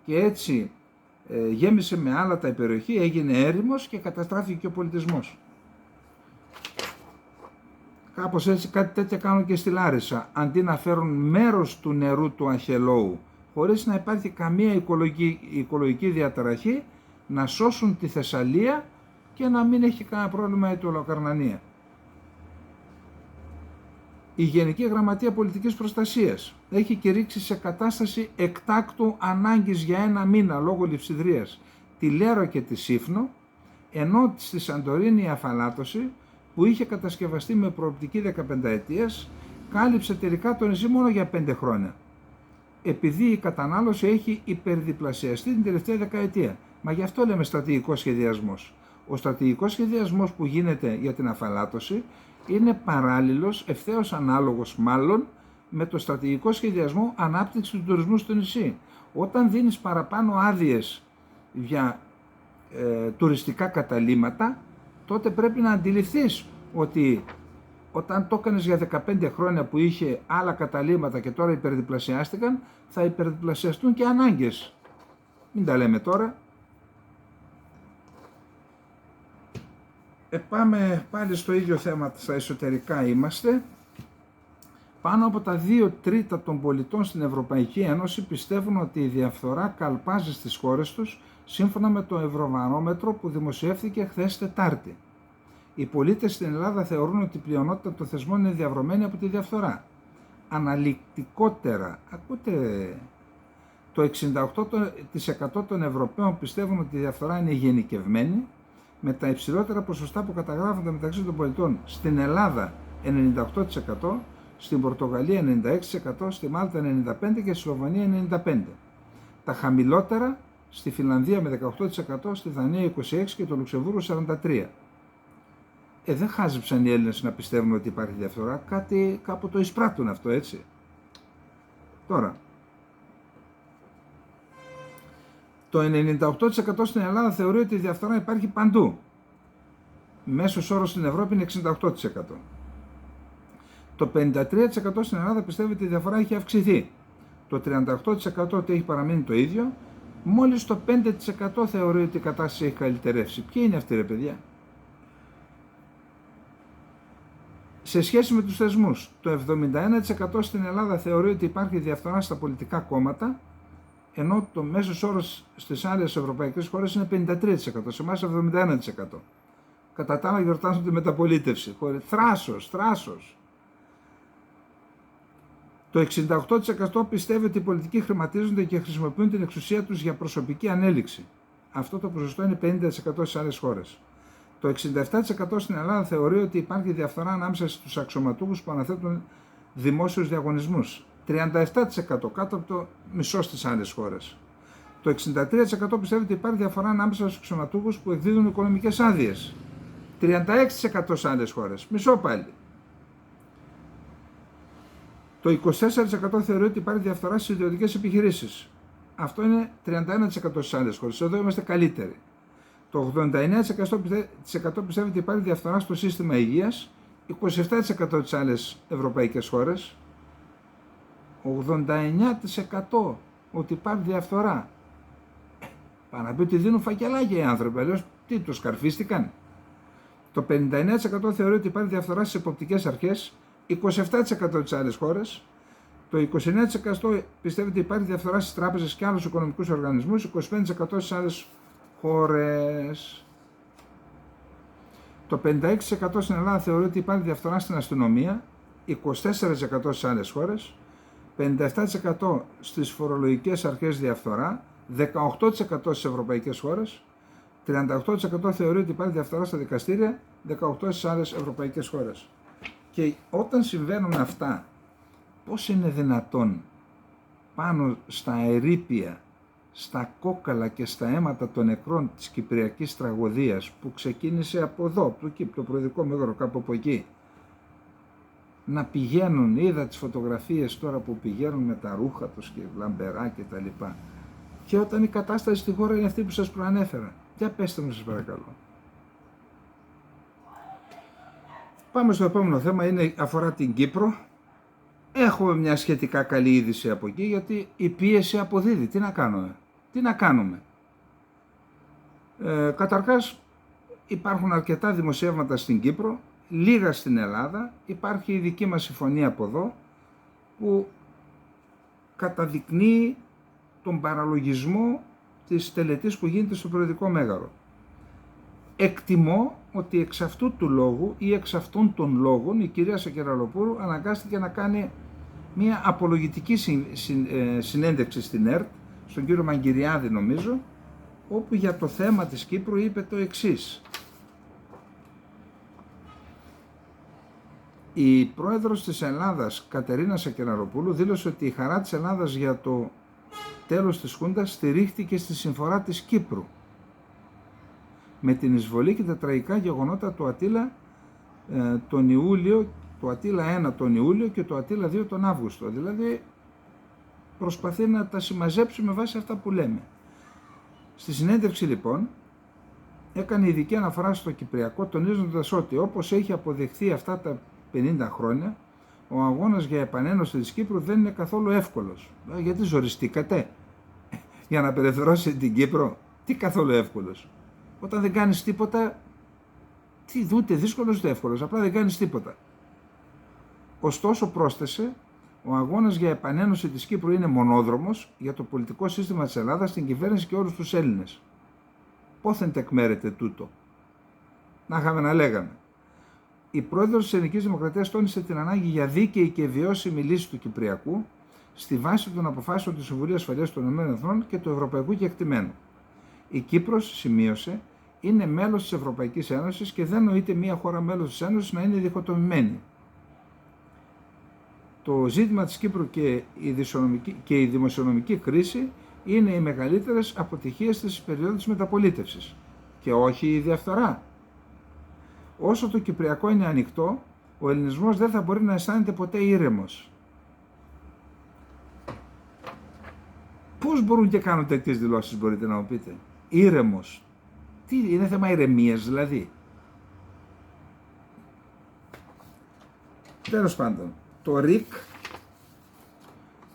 και έτσι γέμισε με άλατα η περιοχή, έγινε έρημος και καταστράφηκε και ο πολιτισμός. Κάπως έτσι κάτι τέτοια κάνουν και στη Λάρισα, αντί να φέρουν μέρος του νερού του Αχελώου, χωρίς να υπάρχει καμία οικολογική διαταραχή, να σώσουν τη Θεσσαλία και να μην έχει κανένα πρόβλημα η Τολοκαρνανία. Η Γενική Γραμματεία Πολιτικής Προστασίας έχει κηρύξει σε κατάσταση εκτάκτου ανάγκης για 1 μήνα λόγω λειψιδρίας τη Λέρο και τη Σύφνο, ενώ στη Σαντορίνη η αφαλάτωση, που είχε κατασκευαστεί με προοπτική 15 ετίας, κάλυψε τελικά το νησί μόνο για 5 χρόνια. Επειδή η κατανάλωση έχει υπερδιπλασιαστεί την τελευταία δεκαετία. Μα γι' αυτό λέμε στρατηγικός σχεδιασμός. Ο στρατηγικός σχεδιασμός που γίνεται για την αφαλάτωση είναι παράλληλος, ευθέως ανάλογος μάλλον, με το στρατηγικό σχεδιασμό ανάπτυξη του τουρισμού στο νησί. Όταν δίνεις παραπάνω άδειες για τουριστικά καταλύματα, τότε πρέπει να αντιληφθείς ότι όταν το έκανες για 15 χρόνια που είχε άλλα καταλύματα και τώρα υπερδιπλασιάστηκαν, θα υπερδιπλασιαστούν και ανάγκες. Μην τα λέμε τώρα. Πάμε πάλι στο ίδιο θέμα, στα εσωτερικά είμαστε. Πάνω από τα 2 τρίτα των πολιτών στην Ευρωπαϊκή Ένωση πιστεύουν ότι η διαφθορά καλπάζει στις χώρες τους, σύμφωνα με το Ευρωβαρόμετρο που δημοσιεύθηκε χθες Τετάρτη. Οι πολίτες στην Ελλάδα θεωρούν ότι η πλειονότητα των θεσμών είναι διαβρωμένη από τη διαφθορά. Αναλυτικότερα, ακούτε, το 68% των Ευρωπαίων πιστεύουν ότι η διαφθορά είναι γενικευμένη, με τα υψηλότερα ποσοστά που καταγράφονται μεταξύ των πολιτών στην Ελλάδα 98%, στην Πορτογαλία 96%, στη Μάλτα 95% και στη Σλοβενία 95%. Τα χαμηλότερα στη Φινλανδία με 18%, στη Δανία 26% και το Λουξεμβούργο 43%. Δεν χάζεψαν οι Έλληνες να πιστεύουν ότι υπάρχει διαφθορά, κάπου το εισπράττουν αυτό, έτσι. Τώρα, Το 98% στην Ελλάδα θεωρεί ότι η διαφθορά υπάρχει παντού. Μέσος όρος στην Ευρώπη είναι 68%. Το 53% στην Ελλάδα πιστεύει ότι η διαφορά έχει αυξηθεί. Το 38% ότι έχει παραμείνει το ίδιο. Μόλις το 5% θεωρεί ότι η κατάσταση έχει καλυτερεύσει. Ποιοι είναι αυτοί, ρε παιδιά? Σε σχέση με τους θεσμούς, το 71% στην Ελλάδα θεωρεί ότι υπάρχει διαφθορά στα πολιτικά κόμματα, ενώ το μέσος όρος στις άλλες ευρωπαϊκές χώρες είναι 53%, σε εμάς 71%. Κατά τα άλλα γιορτάζουν τη μεταπολίτευση. Θράσος. Το 68% πιστεύει ότι οι πολιτικοί χρηματίζονται και χρησιμοποιούν την εξουσία τους για προσωπική ανέλυξη. Αυτό το ποσοστό είναι 50% στις άλλες χώρες. Το 67% στην Ελλάδα θεωρεί ότι υπάρχει διαφθορά ανάμεσα στους αξιωματούχους που αναθέτουν δημόσιους διαγωνισμούς. 37% κάτω από το μισό στις άλλες χώρες. Το 63% πιστεύει ότι υπάρχει διαφορά ανάμεσα στους αξιωματούχους που εκδίδουν οικονομικές άδειες. 36% σε άλλες χώρες. Μισό πάλι. Το 24% θεωρεί ότι υπάρχει διαφθορά στις ιδιωτικές επιχειρήσεις. Αυτό είναι 31% στις άλλες χώρες. Εδώ είμαστε καλύτεροι. Το 89% πιστεύει ότι υπάρχει διαφθορά στο σύστημα υγείας. 27% στις άλλες ευρωπαϊκές χώρες. 89% ότι υπάρχει διαφθορά. Πάνε να πει ότι δίνουν φακελάκια οι άνθρωποι. Αλλιώς τι, τους σκαρφίστηκαν? Το 59% θεωρεί ότι υπάρχει διαφθορά στις εποπτικές αρχές, 27% στις άλλες χώρες. Το 29% πιστεύει ότι υπάρχει διαφθορά στις τράπεζες και άλλους οικονομικούς οργανισμούς, 25% στις άλλες χώρες. Το 56% στην Ελλάδα θεωρεί ότι υπάρχει διαφθορά στην αστυνομία, 24% στις άλλες χώρες, 57% στις φορολογικές αρχές διαφθορά, 18% στις ευρωπαϊκές χώρες, 38% θεωρεί ότι υπάρχει διαφθορά στα δικαστήρια, 18% στις άλλες ευρωπαϊκές χώρες. Και όταν συμβαίνουν αυτά, πώς είναι δυνατόν πάνω στα ερείπια, στα κόκαλα και στα αίματα των νεκρών της Κυπριακής τραγωδίας που ξεκίνησε από εδώ, από το Προεδρικό Μέγαρο, κάπου από εκεί, να πηγαίνουν, είδα τις φωτογραφίες τώρα που πηγαίνουν με τα ρούχα τους και λαμπερά και τα λοιπά, και όταν η κατάσταση στη χώρα είναι αυτή που σας προανέφερα? Για πέστε μου σας παρακαλώ. Πάμε στο επόμενο θέμα, αφορά την Κύπρο. Έχουμε μια σχετικά καλή είδηση από εκεί, γιατί η πίεση αποδίδει. Τι να κάνουμε. Καταρχάς υπάρχουν αρκετά δημοσιεύματα στην Κύπρο, λίγα στην Ελλάδα. Υπάρχει η δική μας συμφωνία από εδώ που καταδεικνύει τον παραλογισμό της τελετής που γίνεται στο Προεδρικό Μέγαρο. Εκτιμώ ότι εξ αυτού του λόγου ή εξ αυτών των λόγων η κυρία Σακεραλοπούρου αναγκάστηκε να κάνει μια απολογητική συνέντευξη στην ΕΡΤ, στον κύριο Μαγκυριάδη νομίζω, όπου για το θέμα της Κύπρου είπε το εξής. Η πρόεδρος της Ελλάδας, Κατερίνα Σακεραλοπούλου, δήλωσε ότι η χαρά της Ελλάδας για το τέλος της Χούντας στηρίχθηκε στη συμφορά της Κύπρου με την εισβολή και τα τραγικά γεγονότα του Αττήλα τον Ιούλιο, το Αττήλα 1 τον Ιούλιο και το Αττήλα 2 τον Αύγουστο. Δηλαδή προσπαθεί να τα συμμαζέψει με βάση αυτά που λέμε. Στη συνέντευξη λοιπόν έκανε ειδική αναφορά στο Κυπριακό, τονίζοντας ότι όπως έχει αποδειχθεί αυτά τα 50 χρόνια, ο αγώνας για επανένωση της Κύπρου δεν είναι καθόλου εύκολος. Γιατί ζοριστήκατε για να απελευθερώσετε την Κύπρο? Τι καθόλου εύκολος? Όταν δεν κάνεις τίποτα, ούτε δύσκολος ούτε εύκολος, απλά δεν κάνεις τίποτα. Ωστόσο πρόσθεσε, ο αγώνας για επανένωση της Κύπρου είναι μονόδρομος για το πολιτικό σύστημα της Ελλάδας, την κυβέρνηση και όλους τους Έλληνες. Πόθεν τεκμέρεται τούτο? Να είχαμε να λέγαμε. Η πρόεδρος της Ελληνικής Δημοκρατίας τόνισε την ανάγκη για δίκαιη και βιώσιμη λύση του Κυπριακού στη βάση των αποφάσεων του Συμβουλίου Ασφαλείας των ΗΠΑ και του Ευρωπαϊκού Κεκτημένου. Η Κύπρος, σημείωσε, είναι μέλος της Ευρωπαϊκής Ένωσης και δεν νοείται μία χώρα μέλος της Ένωσης να είναι διχοτομημένη. Το ζήτημα της Κύπρου και η δημοσιονομική κρίση είναι οι μεγαλύτερες αποτυχίες της περίοδου της μεταπολίτευσης και όχι η διαφθορά. Όσο το Κυπριακό είναι ανοιχτό, ο ελληνισμός δεν θα μπορεί να αισθάνεται ποτέ ήρεμος. Πώς μπορούν και κάνουν τέτοιες δηλώσεις, μπορείτε να μου πείτε? Ήρεμος. Τι, είναι θέμα ηρεμίας δηλαδή? Τέλος πάντων, το ΡΙΚ,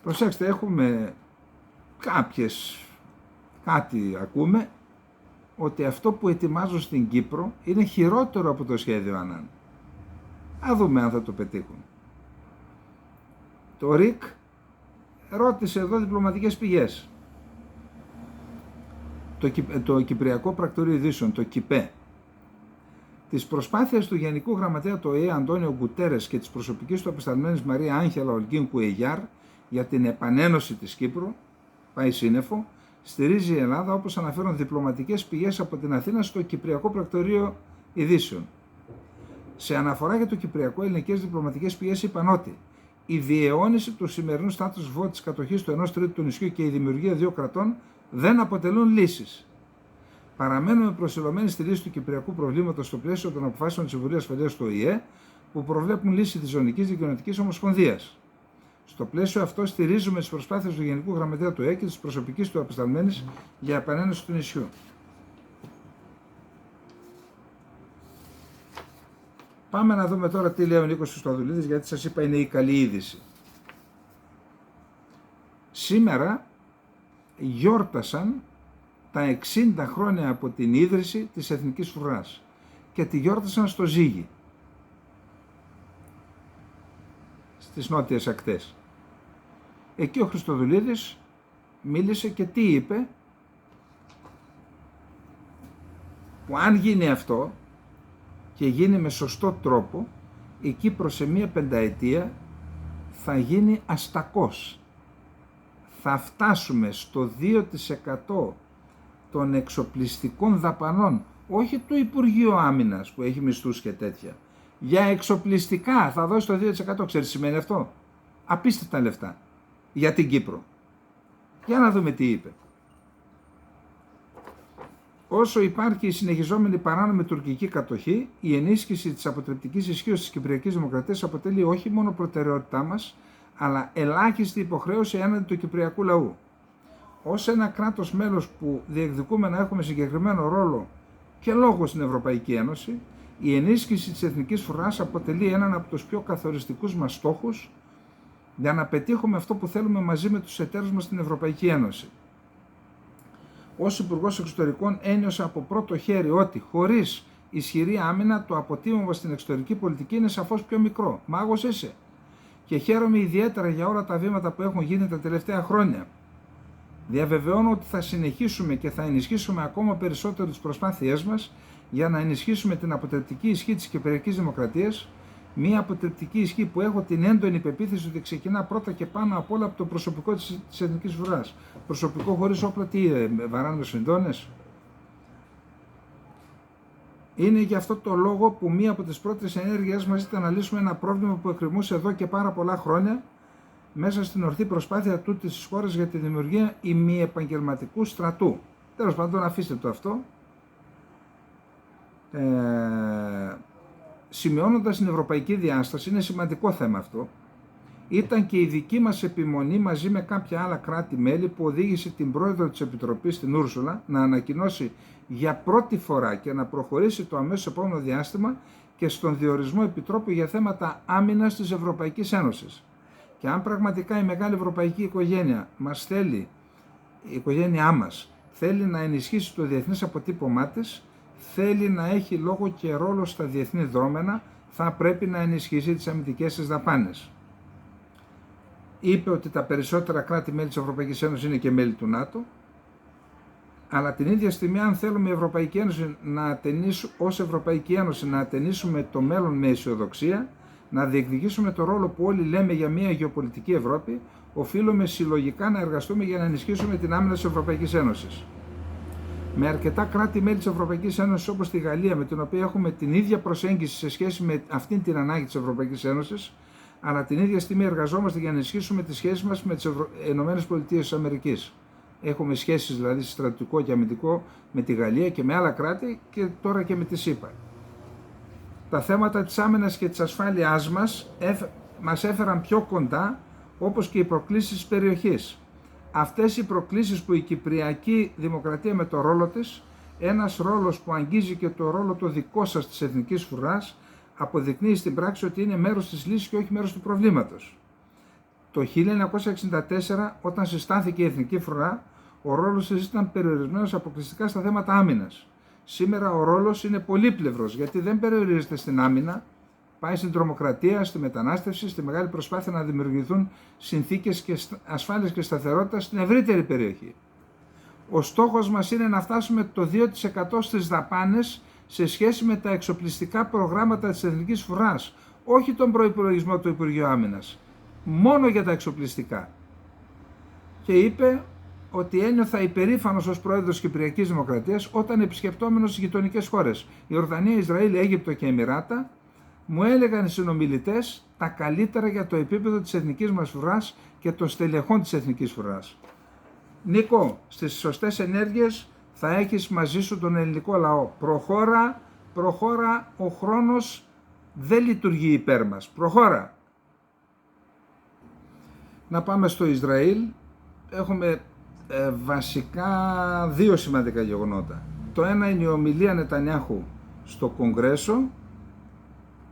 προσέξτε, έχουμε κάτι ακούμε, ότι αυτό που ετοιμάζουν στην Κύπρο είναι χειρότερο από το σχέδιο Ανάν. Α δούμε αν θα το πετύχουν. Το ΡΙΚ ρώτησε εδώ διπλωματικές πηγές. Το Κυπριακό Πρακτορείο Ειδήσεων, το ΚΙΠΕ, τις προσπάθειες του Γενικού Γραμματέα του ΟΗΕ Αντώνιο Γκουτέρες και της προσωπικής του απεσταλμένης Μαρία Άγχελα Ολγκίν Κουεγιάρ για την επανένωση της Κύπρου, πάει σύννεφο, στηρίζει η Ελλάδα, όπως αναφέρουν διπλωματικές πηγές από την Αθήνα στο Κυπριακό Πρακτορείο Ειδήσεων. Σε αναφορά για το Κυπριακό, ελληνικές διπλωματικές πηγές είπαν ότι η διαιώνιση του σημερινού status quo της κατοχής του 1/3 του νησιού και η δημιουργία δύο κρατών δεν αποτελούν λύσεις. Παραμένουμε προσιλωμένοι στη λύση του κυπριακού προβλήματος στο πλαίσιο των αποφάσεων της Συμβουλίας Ασφαλείας του ΟΗΕ που προβλέπουν λύση της Ζωνικής Δικαιωματικής Ομοσπονδίας. Στο πλαίσιο αυτό, στηρίζουμε τις προσπάθειες του Γενικού Γραμματέα του ΟΗΕ και της προσωπικής του απεσταλμένης για επανένωση του νησιού. Πάμε να δούμε τώρα τι λέει ο Νίκος Χριστοδουλίδης, γιατί σας είπα είναι η καλή είδηση. Σήμερα γιόρτασαν τα 60 χρόνια από την ίδρυση της Εθνικής Φρουράς και τη γιόρτασαν στο Ζήγι, στις νότιες ακτές. Εκεί ο Χριστοδουλίδης μίλησε και τι είπε? Που αν γίνει αυτό και γίνει με σωστό τρόπο, η Κύπρος σε μία πενταετία θα γίνει αστακός. Θα φτάσουμε στο 2% των εξοπλιστικών δαπανών, όχι του Υπουργείου Άμυνας που έχει μισθούς και τέτοια. Για εξοπλιστικά θα δώσει το 2%, ξέρεις τι σημαίνει αυτό? Απίστευτα λεφτά για την Κύπρο. Για να δούμε τι είπε. Όσο υπάρχει η συνεχιζόμενη παράνομη τουρκική κατοχή, η ενίσχυση της αποτρεπτικής ισχύως της Κυπριακής Δημοκρατίας αποτελεί όχι μόνο προτεραιότητά μας, αλλά ελάχιστη υποχρέωση έναντι του Κυπριακού λαού. Ως ένα κράτος μέλος που διεκδικούμε να έχουμε συγκεκριμένο ρόλο και λόγο στην Ευρωπαϊκή Ένωση, η ενίσχυση της Εθνικής Φρουράς αποτελεί έναν από τους πιο καθοριστικούς μας στόχους για να πετύχουμε αυτό που θέλουμε μαζί με τους εταίρους μας στην Ευρωπαϊκή Ένωση. Ως Υπουργός Εξωτερικών ένιωσα από πρώτο χέρι ότι χωρίς ισχυρή άμυνα το αποτύπωμα στην εξωτερική πολιτική είναι σαφώς πιο μικρό. Μάγος είσαι. Και χαίρομαι ιδιαίτερα για όλα τα βήματα που έχουν γίνει τα τελευταία χρόνια. Διαβεβαιώνω ότι θα συνεχίσουμε και θα ενισχύσουμε ακόμα περισσότερο τις προσπάθειές μας για να ενισχύσουμε την αποτρεπτική ισχύ της Κυπριακής Δημοκρατίας, μια αποτρεπτική ισχύ που έχω την έντονη πεποίθηση ότι ξεκινά πρώτα και πάνω απ' όλα από το προσωπικό της Εθνικής Φρουράς. Προσωπικό χωρίς όπλα, τι βαράνε με σφινδόνες? Είναι γι' αυτό το λόγο που μία από τις πρώτες ενέργειές μας ήταν να λύσουμε ένα πρόβλημα που εκκρεμούσε εδώ και πάρα πολλά χρόνια μέσα στην ορθή προσπάθεια τούτης της χώρας για τη δημιουργία ημιεπαγγελματικού στρατού. Τέλος πάντων, αφήστε το αυτό. Σημειώνοντας την ευρωπαϊκή διάσταση, είναι σημαντικό θέμα αυτό, ήταν και η δική μας επιμονή μαζί με κάποια άλλα κράτη-μέλη που οδήγησε την πρόεδρο της Επιτροπής, την Ούρσουλα, να ανακοινώσει για πρώτη φορά και να προχωρήσει το αμέσως επόμενο διάστημα και στον διορισμό επιτρόπου για θέματα άμυνας της Ευρωπαϊκής Ένωσης. Και αν πραγματικά η μεγάλη ευρωπαϊκή οικογένεια μας θέλει, η οικογένειά μας θέλει να ενισχύσει το διεθνές αποτύπωμά της, θέλει να έχει λόγο και ρόλο στα διεθνή δρόμενα, θα πρέπει να ενισχύσει τις αμυντικές της δαπάνες. Είπε ότι τα περισσότερα κράτη-μέλη της Ευρωπαϊκής Ένωσης είναι και μέλη του ΝΑΤΟ, αλλά την ίδια στιγμή αν θέλουμε η Ευρωπαϊκή Ένωση ως Ευρωπαϊκή Ένωση να ατενίσουμε το μέλλον με αισιοδοξία, να διεκδικήσουμε το ρόλο που όλοι λέμε για μια γεωπολιτική Ευρώπη, οφείλουμε συλλογικά να εργαστούμε για να ενισχύσουμε την άμυνα της Ευρωπαϊκής Ένωσης. Με αρκετά κράτη-μέλη της Ευρωπαϊκής Ένωσης όπως τη Γαλλία, με την οποία έχουμε την ίδια προσέγγιση σε σχέση με αυτήν την ανάγκη της Ευρωπαϊκής Ένωσης, αλλά την ίδια στιγμή εργαζόμαστε για να ενισχύσουμε τις σχέσεις μας με τις ΗΠΑ. Έχουμε σχέσεις δηλαδή στρατιωτικό και αμυντικό με τη Γαλλία και με άλλα κράτη και τώρα και με τη ΣΥΠΑ. Τα θέματα της άμυνας και της ασφάλειάς μας έφεραν πιο κοντά, όπως και οι προκλήσεις της περιοχής. αυτές οι προκλήσεις που η Κυπριακή Δημοκρατία με το ρόλο της, ένας ρόλος που αγγίζει και το ρόλο το δικό σας της Εθνικής Φρουράς, αποδεικνύει στην πράξη ότι είναι μέρος της λύσης και όχι μέρος του προβλήματος. Το 1964, όταν συστάθηκε η Εθνική Φρουρά, ο ρόλος της ήταν περιορισμένος αποκλειστικά στα θέματα άμυνας. Σήμερα ο ρόλος είναι πολύπλευρος, γιατί δεν περιορίζεται στην άμυνα, πάει στην τρομοκρατία, στη μετανάστευση, στη μεγάλη προσπάθεια να δημιουργηθούν συνθήκες ασφάλειας και σταθερότητα στην ευρύτερη περιοχή. Ο στόχος μας είναι να φτάσουμε το 2% στις δαπάνες σε σχέση με τα εξοπλιστικά προγράμματα της Εθνικής Φρουράς, όχι τον προϋπολογισμό του Υπουργείου Άμυνας, μόνο για τα εξοπλιστικά. Και είπε ότι ένιωθα υπερήφανος ως πρόεδρος Κυπριακής Δημοκρατίας όταν επισκεπτόμενος στις γειτονικές χώρες, Ιορδανία, Ισραήλ, Αίγυπτο και Εμιράτα, μου έλεγαν οι συνομιλητές τα καλύτερα για το επίπεδο της Εθνικής μας Φρουράς και των στελεχών της Εθνικής Φρουράς. Νίκο, στις σωστές ενέργειες θα έχεις μαζί σου τον ελληνικό λαό. Προχώρα, ο χρόνος δεν λειτουργεί υπέρ μας. Προχώρα. Να πάμε στο Ισραήλ. Έχουμε βασικά δύο σημαντικά γεγονότα. Το ένα είναι η ομιλία Νετανιάχου στο Κογκρέσο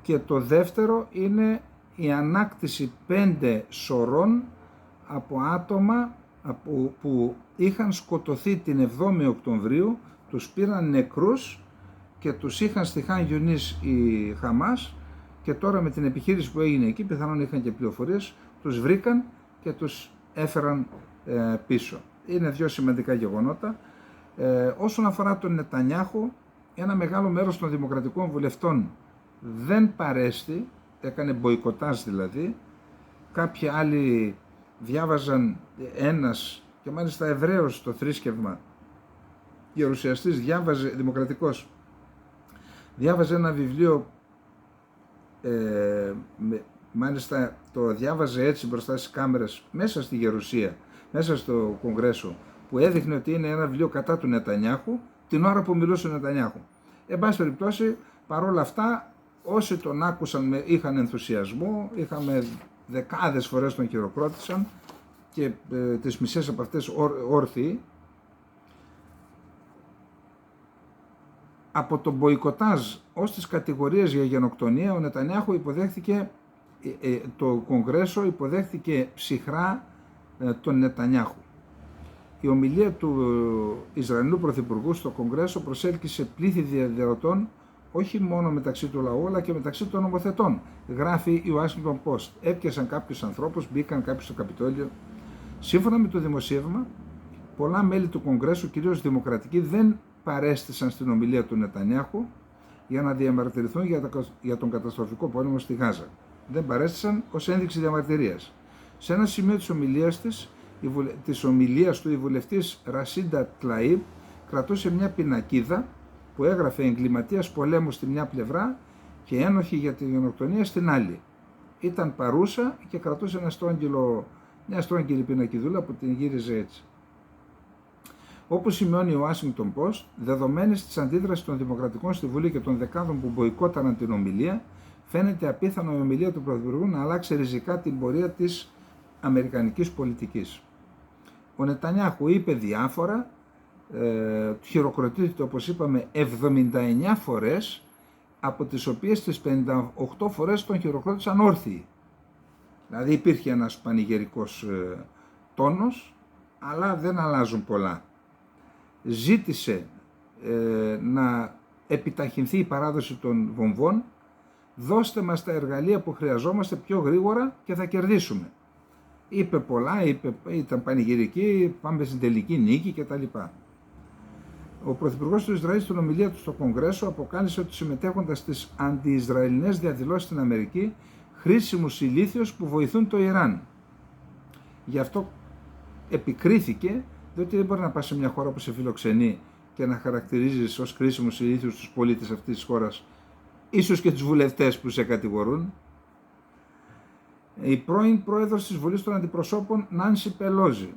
και το δεύτερο είναι η ανάκτηση 5 σωρών από άτομα που είχαν σκοτωθεί την 7η Οκτωβρίου, τους πήραν νεκρούς και τους είχαν στη Χαν Γιουνίς η Χαμάς και τώρα με την επιχείρηση που έγινε εκεί, πιθανόν είχαν και πληροφορίες, τους βρήκαν και τους έφεραν πίσω. Είναι δύο σημαντικά γεγονότα. Όσον αφορά τον Νετανιάχου, ένα μεγάλο μέρος των δημοκρατικών βουλευτών δεν παρέστη, έκανε μποϊκοτάζ δηλαδή. Κάποιοι άλλοι διάβαζαν, ένας και μάλιστα Εβραίος στο θρήσκευμα, γερουσιαστής, δημοκρατικός, διάβαζε ένα βιβλίο, μάλιστα το διάβαζε έτσι μπροστά στις κάμερες μέσα στη Γερουσία, μέσα στο Κογκρέσο, που έδειχνε ότι είναι ένα βιβλίο κατά του Νετανιάχου την ώρα που μιλούσε ο Νετανιάχου. Εν πάση περιπτώσει, παρόλα αυτά, όσοι τον άκουσαν είχαν ενθουσιασμό, είχαμε δεκάδες φορές τον χειροκρότησαν και τις μισές από αυτές όρθιοι. Από τον μποϊκοτάζ ως τις κατηγορίες για γενοκτονία, ο Νετανιάχου υποδέχθηκε, το Κογκρέσο υποδέχθηκε ψυχρά τον Νετανιάχου. Η ομιλία του Ισραηλινού Πρωθυπουργού στο Κογκρέσο προσέλκυσε πλήθη διαδηλωτών, όχι μόνο μεταξύ του λαού, αλλά και μεταξύ των νομοθετών. Γράφει η Washington Post. Έπιασαν κάποιους ανθρώπους, μπήκαν κάποιοι στο Καπιτόλιο. Σύμφωνα με το δημοσίευμα, πολλά μέλη του Κογκρέσου, κυρίως δημοκρατικοί, δεν παρέστησαν στην ομιλία του Νετανιάχου για να διαμαρτυρηθούν για τον καταστροφικό πόλεμο στη Γάζα. Δεν παρέστησαν ως ένδειξη διαμαρτυρίας. Σε ένα σημείο της ομιλίας του, η βουλευτής Ρασίντα Τλαΐμπ κρατούσε μια πινακίδα που έγραφε εγκληματίας πολέμου στη μια πλευρά και ένοχη για τη γενοκτονία στην άλλη. Ήταν παρούσα και κρατούσε μια στρόγγυλη πινακιδούλα που την γύριζε έτσι. Όπως σημειώνει ο Washington Post, δεδομένης της αντίδρασης των Δημοκρατικών στη Βουλή και των δεκάδων που μποϊκόταραν την ομιλία, φαίνεται απίθανο η ομιλία του Πρωθυπουργού να αλλάξει ριζικά την πορεία της αμερικανικής πολιτικής. Ο Νετανιάχου είπε διάφορα, χειροκροτήθηκε όπως είπαμε 79 φορές, από τις οποίες τις 58 φορές τον χειροκρότησαν όρθιοι. Δηλαδή υπήρχε ένας πανηγερικός τόνος, αλλά δεν αλλάζουν πολλά. Ζήτησε να επιταχυνθεί η παράδοση των βομβών, δώστε μας τα εργαλεία που χρειαζόμαστε πιο γρήγορα και θα κερδίσουμε. Είπε πολλά, ήταν πανηγυρική, πάμε στην τελική νίκη κτλ. Ο Πρωθυπουργός του Ισραήλ στην ομιλία του στο Κογκρέσο αποκάλυψε ότι συμμετέχοντας στις αντι-Ισραηλινές διαδηλώσεις στην Αμερική, χρήσιμους ηλίθιους που βοηθούν το Ιράν. Γι' αυτό επικρίθηκε, διότι δεν μπορεί να πας σε μια χώρα που σε φιλοξενεί και να χαρακτηρίζεις ως χρήσιμους ηλίθιους τους πολίτες αυτής της χώρας, ίσως και τους βουλευτές που σε κατηγορούν. Η πρώην πρόεδρος της Βουλής των Αντιπροσώπων, Νάνσι Πελόζη.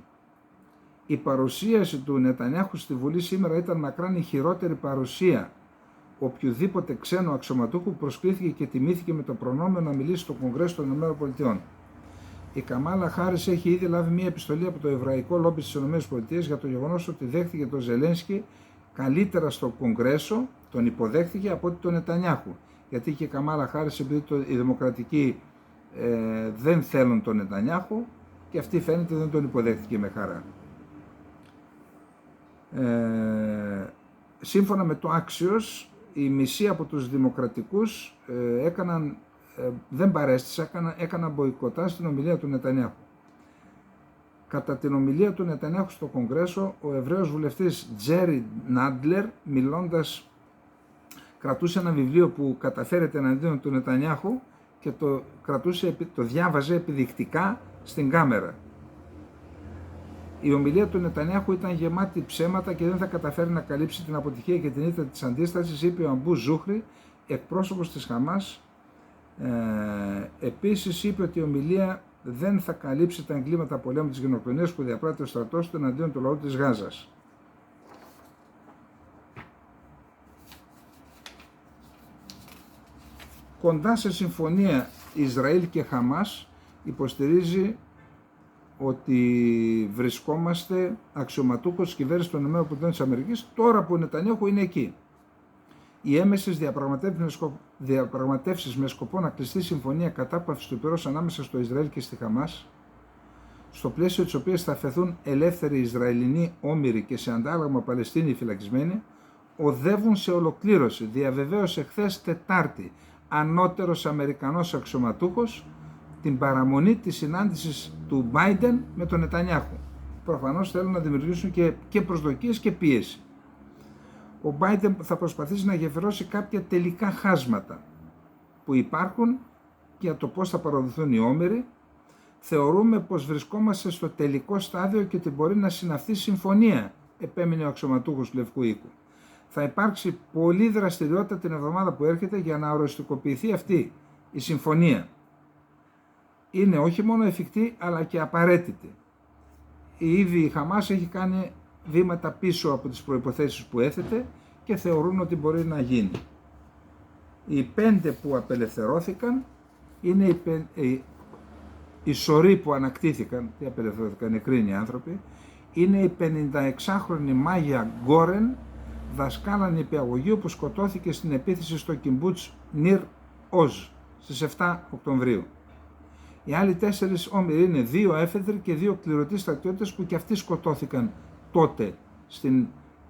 Η παρουσίαση του Νετανιάχου στη Βουλή σήμερα ήταν μακράν η χειρότερη παρουσία οποιοδήποτε ξένου αξιωματούχου προσκλήθηκε και τιμήθηκε με το προνόμιο να μιλήσει στο Κογκρέσο των ΗΠΑ. Η Καμάλα Χάρις έχει ήδη λάβει μια επιστολή από το εβραϊκό λόμπι της ΗΠΑ για το γεγονός ότι δέχτηκε τον Ζελένσκι καλύτερα στο Κογκρέσο, τον υποδέχτηκε από ότι τον Νετανιάχου. Γιατί και η Καμάλα Χάρις, επειδή οι δημοκρατικοί δεν θέλουν τον Νετανιάχου και αυτή φαίνεται δεν τον υποδέχτηκε με χαρά. Σύμφωνα με το Axios, οι μισοί από τους δημοκρατικούς δεν παρέστησαν, έκαναν μποϊκοτάζ στην ομιλία του Νετανιάχου. Κατά την ομιλία του Νετανιάχου στο Κογκρέσο, ο Εβραίος βουλευτής Τζέρι Νάντλερ, μιλώντας, κρατούσε ένα βιβλίο που καταφέρεται εναντίον του Νετανιάχου και το διάβαζε επιδεικτικά στην κάμερα. Η ομιλία του Νετανιάχου ήταν γεμάτη ψέματα και δεν θα καταφέρει να καλύψει την αποτυχία και την ήττα της αντίστασης, είπε ο Αμπού Ζούχρη, εκπρόσωπος της Χαμάς. Επίσης είπε ότι η ομιλία δεν θα καλύψει τα εγκλήματα πολέμου της γενοκτονίας που διαπράττει ο στρατός του εναντίον του λαού της Γάζας. Κοντά σε συμφωνία Ισραήλ και Χαμάς υποστηρίζει ότι βρισκόμαστε αξιωματούχος της κυβέρνησης των ΗΠΑ τώρα που ο Νετανιάχου είναι εκεί. Οι έμεσες διαπραγματεύσεις με σκοπό να κλειστεί συμφωνία κατάπαυσης του πυρός ανάμεσα στο Ισραήλ και στη Χαμάς, στο πλαίσιο της οποίας θα αφαιθούν ελεύθεροι Ισραηλινοί όμηροι και σε αντάλλαγμα Παλαιστίνοι φυλακισμένοι, οδεύουν σε ολοκλήρωση, διαβεβαίωσε χθες Τετάρτη ανώτερος Αμερικανός αξιωματούχος την παραμονή της συνάντησης του Biden με τον Νετανιάχου. Προφανώς θέλουν να δημιουργήσουν και προσδοκίες και πίεση. Ο Biden θα προσπαθήσει να γεφυρώσει κάποια τελικά χάσματα που υπάρχουν για το πώς θα παροδοθούν οι όμηροι. Θεωρούμε πως βρισκόμαστε στο τελικό στάδιο και ότι μπορεί να συναυθεί συμφωνία, επέμεινε ο αξιωματούχος του Λευκού Οίκου. Θα υπάρξει πολλή δραστηριότητα την εβδομάδα που έρχεται για να οριστικοποιηθεί αυτή η συμφωνία. Είναι όχι μόνο εφικτή αλλά και απαραίτητη. Ήδη η Χαμάς έχει κάνει βήματα πίσω από τις προϋποθέσεις που έθετε και θεωρούν ότι μπορεί να γίνει. Οι 5 που απελευθερώθηκαν είναι οι σωροί που ανακτήθηκαν, τι απελευθερώθηκαν, νεκροί άνθρωποι, είναι η 56χρονη Μάγια Γκόρεν, δασκάλα νηπιαγωγείου που σκοτώθηκε στην επίθεση στο Κιμπούτς Νιρ Οζ στις 7 Οκτωβρίου. Οι άλλοι 4 όμηροι είναι 2 έφεδροι και 2 κληρωτοί στρατιώτες που και αυτοί σκοτώθηκαν τότε στην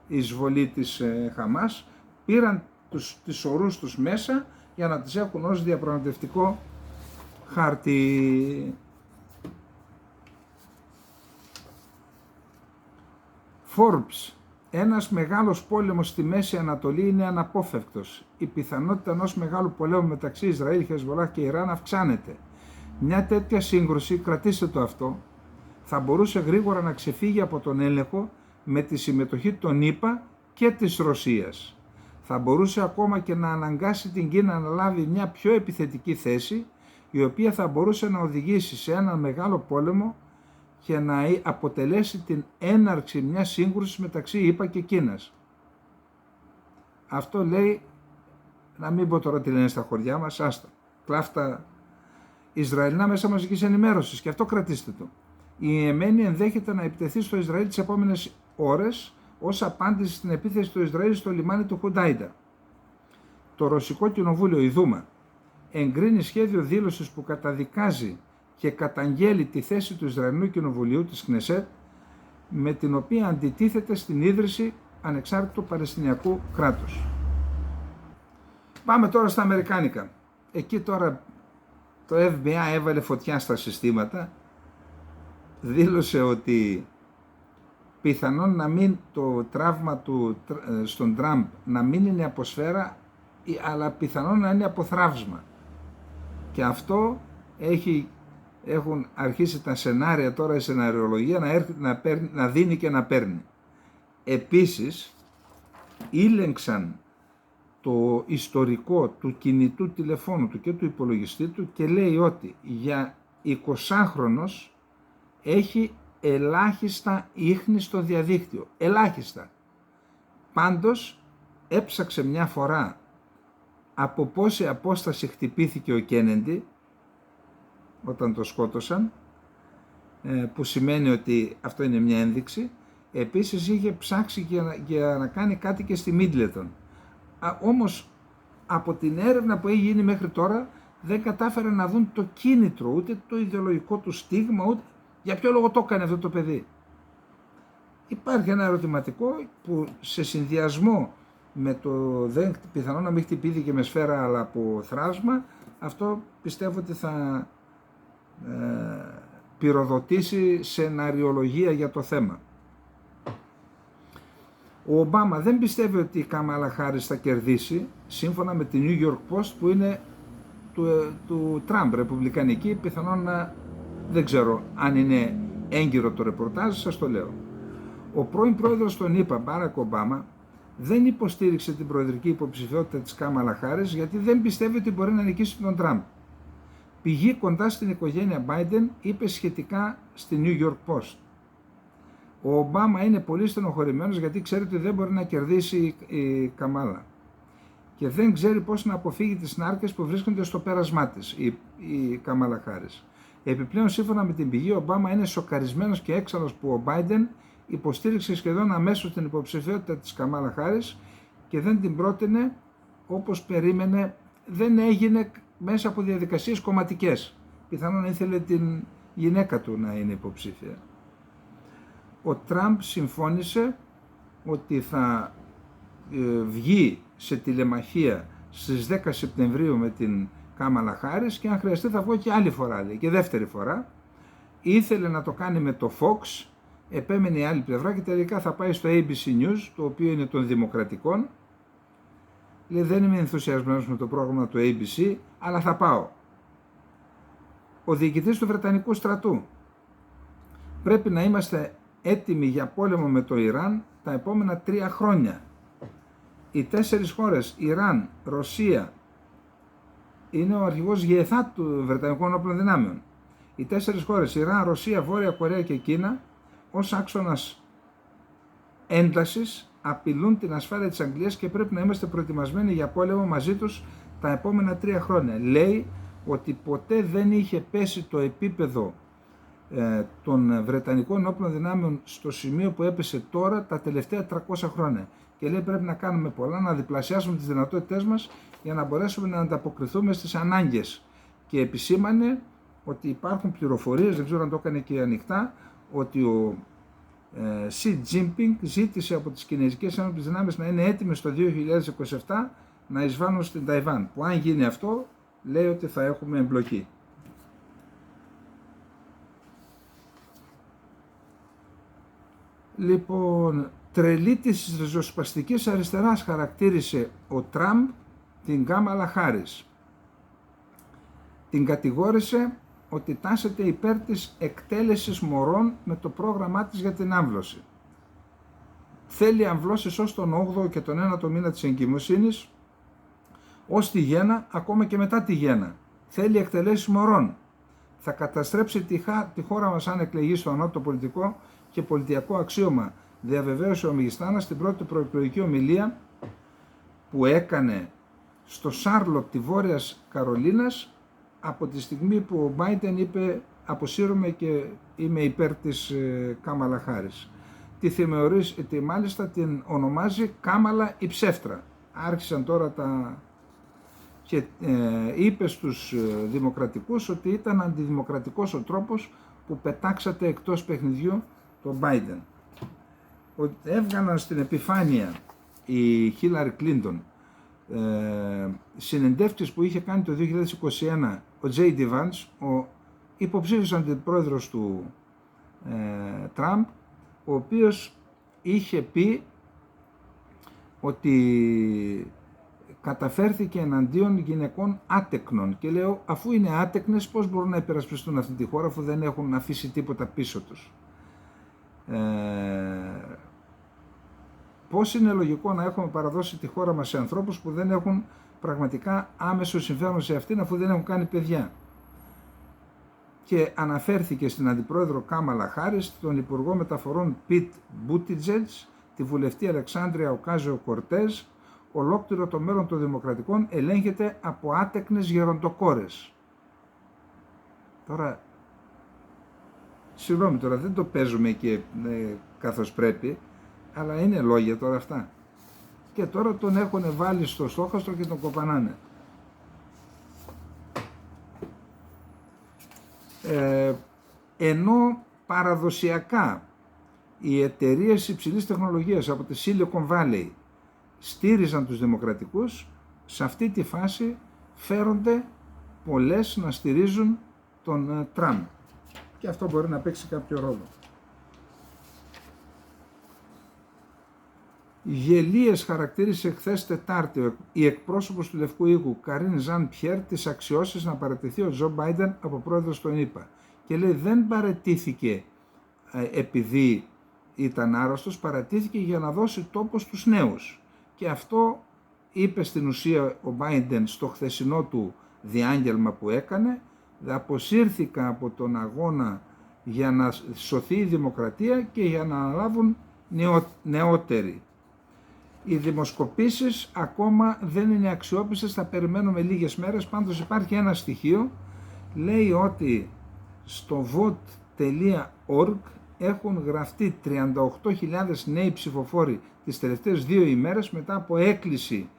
εισβολή της Χαμάς. Πήραν τις ορούς τους μέσα για να τις έχουν ως διαπραγματευτικό χάρτη. Forbes. Ένας μεγάλος πόλεμος στη Μέση Ανατολή είναι αναπόφευκτος. Η πιθανότητα ενός μεγάλου πολέμου μεταξύ Ισραήλ, Χεσμολάχ και Ιράν αυξάνεται. Μια τέτοια σύγκρουση, κρατήστε το αυτό, θα μπορούσε γρήγορα να ξεφύγει από τον έλεγχο με τη συμμετοχή των ΗΠΑ και της Ρωσίας. Θα μπορούσε ακόμα και να αναγκάσει την Κίνα να λάβει μια πιο επιθετική θέση, η οποία θα μπορούσε να οδηγήσει σε έναν μεγάλο πόλεμο και να αποτελέσει την έναρξη μιας σύγκρουσης μεταξύ ΗΠΑ και Κίνας. Αυτό λέει, να μην πω τώρα τι λένε στα χωριά μας, άστα, κλάφτα Ισραηλινά μέσα μαζικής ενημέρωσης, και αυτό κρατήστε το. Η Ιεμένη ενδέχεται να επιτεθεί στο Ισραήλ τις επόμενες ώρες ως απάντηση στην επίθεση του Ισραήλ στο λιμάνι του Χουντάιντα. Το Ρωσικό Κοινοβούλιο, η Δούμα, εγκρίνει σχέδιο δήλωσης που καταδικάζει και καταγγέλει τη θέση του Ισραηλινού Κοινοβουλίου της Κνεσέτ, με την οποία αντιτίθεται στην ίδρυση ανεξάρτητου Παλαιστινιακού κράτους. Πάμε τώρα στα αμερικάνικα. Εκεί τώρα το FBI έβαλε φωτιά στα συστήματα, δήλωσε ότι πιθανόν να μην το τραύμα στον Τραμπ να μην είναι από σφαίρα, αλλά πιθανόν να είναι από θραύσμα. Και αυτό έχουν αρχίσει τα σενάρια τώρα, η σεναριολογία να δίνει και να παίρνει. Επίσης, ήλεγξαν το ιστορικό του κινητού τηλεφώνου του και του υπολογιστή του και λέει ότι για 20χρονος έχει ελάχιστα ίχνη στο διαδίκτυο. Ελάχιστα. Πάντως έψαξε μια φορά από πόση απόσταση χτυπήθηκε ο Κένεντι όταν το σκότωσαν που σημαίνει ότι αυτό είναι μια ένδειξη. Επίσης είχε ψάξει για να κάνει κάτι και στη Μίτλετον. Όμως από την έρευνα που έχει γίνει μέχρι τώρα δεν κατάφεραν να δουν το κίνητρο, ούτε το ιδεολογικό του στίγμα, ούτε για ποιο λόγο το έκανε αυτό το παιδί. Υπάρχει ένα ερωτηματικό που σε συνδυασμό με το πιθανόν να μην χτυπήθηκε με σφαίρα αλλά από θράσμα, αυτό πιστεύω ότι θα πυροδοτήσει σεναριολογία για το θέμα. Ο Ομπάμα δεν πιστεύει ότι η Κάμαλα Χάρις θα κερδίσει, σύμφωνα με τη New York Post που είναι του Τραμπ, ρεπουμπλικανική, πιθανόν να, δεν ξέρω αν είναι έγκυρο το ρεπορτάζ, σας το λέω. Ο πρώην πρόεδρος των ΗΠΑ, Μπάρακ Ομπάμα, δεν υποστήριξε την προεδρική υποψηφιότητα της Κάμαλα Χάρις γιατί δεν πιστεύει ότι μπορεί να νικήσει τον Τραμπ. Πηγή κοντά στην οικογένεια Biden είπε σχετικά στη New York Post. Ο Ομπάμα είναι πολύ στενοχωρημένος γιατί ξέρει ότι δεν μπορεί να κερδίσει η Καμάλα και δεν ξέρει πώς να αποφύγει τις νάρκες που βρίσκονται στο πέρασμά της, η Καμάλα Χάρις. Επιπλέον, σύμφωνα με την πηγή, ο Ομπάμα είναι σοκαρισμένος και έξαλλος που ο Biden υποστήριξε σχεδόν αμέσως την υποψηφιότητα της Καμάλα Χάρις και δεν την πρότεινε όπως περίμενε, δεν έγινε μέσα από διαδικασίες κομματικές. Πιθανόν ήθελε την γυναίκα του να είναι υποψήφια. Ο Τραμπ συμφώνησε ότι θα βγει σε τηλεμαχία στις 10 Σεπτεμβρίου με την Κάμαλα Χάρις και αν χρειαστεί θα βγω και άλλη φορά, λέει, και δεύτερη φορά. Ήθελε να το κάνει με το Fox, επέμενε η άλλη πλευρά και τελικά θα πάει στο ABC News, το οποίο είναι των Δημοκρατικών. Λέει, δεν είμαι ενθουσιασμένος με το πρόγραμμα του ABC, αλλά θα πάω. Ο διοικητής του Βρετανικού στρατού: πρέπει να είμαστε έτοιμοι για πόλεμο με το Ιράν τα επόμενα 3 χρόνια. Οι 4 χώρες, Ιράν, Ρωσία, είναι ο αρχηγός ΓΕΘΑ του Βρετανικών Όπλων Δυνάμεων. Οι 4 χώρες, Ιράν, Ρωσία, Βόρεια Κορέα και Κίνα, ως άξονας έντασης απειλούν την ασφάλεια της Αγγλίας και πρέπει να είμαστε προετοιμασμένοι για πόλεμο μαζί τους τα επόμενα 3 χρόνια. Λέει ότι ποτέ δεν είχε πέσει το επίπεδο των Βρετανικών Όπλων Δυνάμεων στο σημείο που έπεσε τώρα τα τελευταία 300 χρόνια. Και λέει πρέπει να κάνουμε πολλά, να διπλασιάσουμε τις δυνατότητές μας για να μπορέσουμε να ανταποκριθούμε στις ανάγκες. Και επισήμανε ότι υπάρχουν πληροφορίες, δεν ξέρω αν το έκανε και ανοιχτά, ότι ο Xi Jinping ζήτησε από τις Κινέζικες Ένοπλες Δυνάμεις να είναι έτοιμες το 2027 να εισβάλλουν στην Ταϊβάν. Που αν γίνει αυτό, λέει ότι θα έχουμε εμπλοκή. Λοιπόν, τρελή της ριζοσπαστικής αριστεράς χαρακτήρισε ο Τραμπ την Κάμαλα Χάρις. Την κατηγόρησε ότι τάσεται υπέρ της εκτέλεσης μωρών με το πρόγραμμά της για την άμβλωση. Θέλει αμβλώσεις ως τον 8ο και τον 9ο μήνα της εγκυμοσύνης, ως τη γέννα, ακόμα και μετά τη γέννα. Θέλει εκτελέσεις μωρών. Θα καταστρέψει τη χώρα μας αν εκλεγεί στο ανώτατο πολιτικό και πολιτιακό αξίωμα, διαβεβαίωσε ο Μιγιστάνας στην πρώτη προεκλογική ομιλία που έκανε στο Σάρλοτ τη Βόρειας Καρολίνας από τη στιγμή που ο Μπάιντεν είπε αποσύρωμαι και είμαι υπέρ της Κάμαλα Χάρις. Τη μάλιστα την ονομάζει Κάμαλα η ψεύτρα. Άρχισαν τώρα και είπε στους δημοκρατικούς ότι ήταν αντιδημοκρατικός ο τρόπος που πετάξατε εκτός παιχνιδιού τον Biden. Έβγαλαν στην επιφάνεια η Χίλαρη Κλίντον συνεντεύξεις που είχε κάνει το 2021 ο J.D. Vance, ο υποψήφιος αντιπρόεδρος του Τραμπ, ο οποίος είχε πει ότι καταφέρθηκε εναντίον γυναικών άτεκνων και λέω αφού είναι άτεκνες πώς μπορούν να υπερασπιστούν αυτή τη χώρα αφού δεν έχουν αφήσει τίποτα πίσω τους. Πώς είναι λογικό να έχουμε παραδώσει τη χώρα μας σε ανθρώπους που δεν έχουν πραγματικά άμεσο συμφέρον σε αυτήν αφού δεν έχουν κάνει παιδιά. Και αναφέρθηκε στην Αντιπρόεδρο Κάμαλα Χάρις, τον Υπουργό Μεταφορών Πιτ Μπούτιτζετς, τη Βουλευτή Αλεξάνδρεια Οκάζιο Κορτέζ. Ολόκληρο το μέλλον των Δημοκρατικών ελέγχεται από άτεκνες γεροντοκόρες. Τώρα, Συγγνώμη τώρα, δεν το παίζουμε και καθώς πρέπει, αλλά είναι λόγια τώρα αυτά. Και τώρα τον έχουν βάλει στο στόχαστρο και τον κοπανάνε. Ενώ παραδοσιακά οι εταιρείες υψηλής τεχνολογίας από τη Silicon Valley στήριζαν τους δημοκρατικούς, σε αυτή τη φάση φέρονται πολλές να στηρίζουν τον Τραμπ. Και αυτό μπορεί να παίξει κάποιο ρόλο. Γελίες χαρακτήρισε χθες Τετάρτη η εκπρόσωπος του Λευκού Οίκου Καρίν Ζαν Πιέρ τις αξιώσεις να παραιτηθεί ο Τζο Μπάιντεν από πρόεδρος των ΗΠΑ. Και λέει δεν παραιτήθηκε επειδή ήταν άρρωστος, παραιτήθηκε για να δώσει τόπο στους νέους. Και αυτό είπε στην ουσία ο Μπάιντεν στο χθεσινό του διάγγελμα που έκανε. Αποσύρθηκα από τον αγώνα για να σωθεί η δημοκρατία και για να αναλάβουν νεότεροι. Οι δημοσκοπήσεις ακόμα δεν είναι αξιόπιστες, θα περιμένουμε λίγες μέρες. Πάντως υπάρχει ένα στοιχείο, λέει ότι στο vote.org έχουν γραφτεί 38.000 νέοι ψηφοφόροι τις τελευταίες 2 ημέρες μετά από έκκληση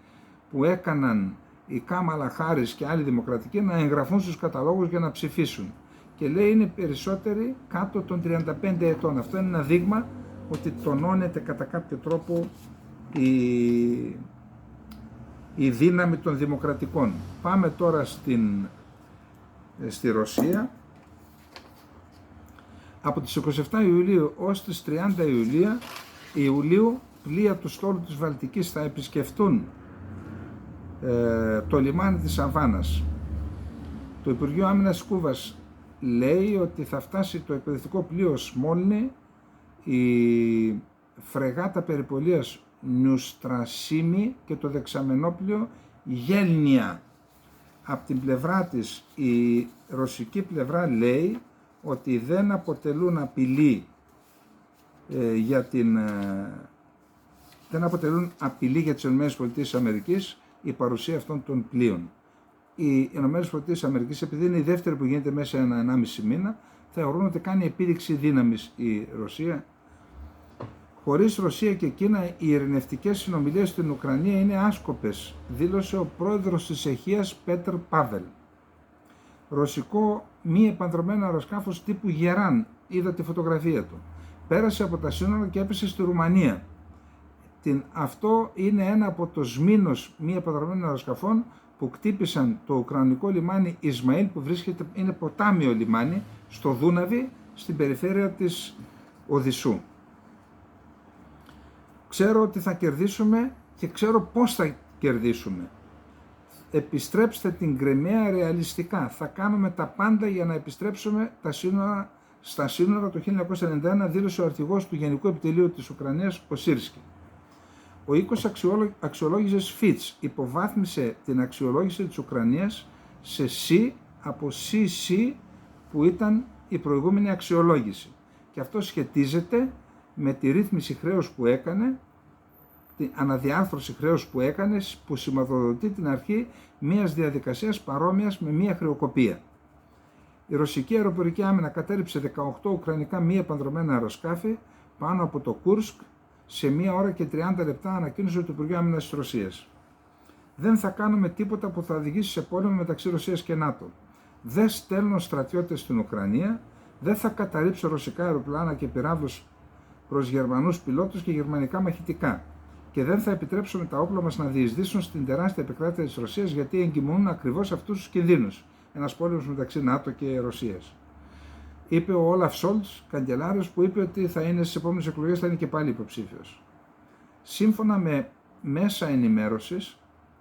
που έκαναν η Κάμαλα Χάρις και άλλοι δημοκρατικοί να εγγραφούν στους καταλόγους για να ψηφίσουν. Και λέει είναι περισσότεροι κάτω των 35 ετών. Αυτό είναι ένα δείγμα ότι τονώνεται κατά κάποιο τρόπο η δύναμη των δημοκρατικών. Πάμε τώρα στη Ρωσία. Από τις 27 Ιουλίου ως τις 30 Ιουλίου πλοία του στόλου της Βαλτικής θα επισκεφτούν το λιμάνι της Αβάνας. Το Υπουργείο Άμυνας Κούβας λέει ότι θα φτάσει το εκπαιδευτικό πλοίο Σμόλνη, η φρεγάτα περιπολίας Νιουστρασίμι και το δεξαμενόπλοιο Γέλνια. Από την πλευρά της η ρωσική πλευρά λέει ότι δεν αποτελούν απειλή δεν αποτελούν απειλή για τις ΗΠΑ η παρουσία αυτών των πλοίων. Οι ΗΠΑ, επειδή είναι η δεύτερη που γίνεται μέσα σε 1,5 μήνα, θεωρούν ότι κάνει επίδειξη δύναμης η Ρωσία. Χωρίς Ρωσία και Κίνα, οι ειρηνευτικές συνομιλίες στην Ουκρανία είναι άσκοπες, δήλωσε ο πρόεδρος της Τσεχίας Πέτρ Πάβελ. Ρωσικό μη επανδρωμένο αεροσκάφος τύπου Γεράν, είδα τη φωτογραφία του, πέρασε από τα σύνορα και έπεσε στη Ρουμανία. Αυτό είναι ένα από το σμήνος μη επανδρωμένων αεροσκαφών που κτύπησαν το ουκρανικό λιμάνι Ισμαήλ, που είναι ποτάμιο λιμάνι στο Δούναβι, στην περιφέρεια της Οδυσσού. Ξέρω ότι θα κερδίσουμε και ξέρω πώς θα κερδίσουμε. Επιστρέψτε την Κριμαία ρεαλιστικά. Θα κάνουμε τα πάντα για να επιστρέψουμε στα σύνορα το 1991, δήλωσε ο αρχηγός του Γενικού Επιτελείου της Ουκρανίας, ο Σίρσκι. Ο οίκος αξιολόγησης Fitch υποβάθμισε την αξιολόγηση της Ουκρανίας σε C από CC που ήταν η προηγούμενη αξιολόγηση. Και αυτό σχετίζεται με τη ρύθμιση χρέους που έκανε, την αναδιάρθρωση χρέους που έκανε, που σηματοδοτεί την αρχή μιας διαδικασίας παρόμοιας με μια χρεοκοπία. Η ρωσική αεροπορική άμυνα κατέριψε 18 ουκρανικά μη επανδρωμένα αεροσκάφη πάνω από το Κούρσκ σε 1 ώρα και 30 λεπτά, ανακοίνωσε το Υπουργείο Άμυνας της Ρωσίας. Δεν θα κάνουμε τίποτα που θα οδηγήσει σε πόλεμο μεταξύ Ρωσίας και ΝΑΤΟ. Δεν στέλνω στρατιώτες στην Ουκρανία, δεν θα καταρρύψω ρωσικά αεροπλάνα και πυράβλους προς Γερμανούς πιλότους και γερμανικά μαχητικά. Και δεν θα επιτρέψουμε τα όπλα μας να διεισδύσουν στην τεράστια επικράτεια της Ρωσίας, γιατί εγκυμονούν ακριβώς αυτούς τους κινδύνους. Ένας πόλεμος μεταξύ ΝΑΤΟ και Ρωσίας. Είπε ο Όλαφ Σόλτς, καγκελάριος, που είπε ότι θα είναι στις επόμενες εκλογές, θα είναι και πάλι υποψήφιος. Σύμφωνα με μέσα ενημέρωσης,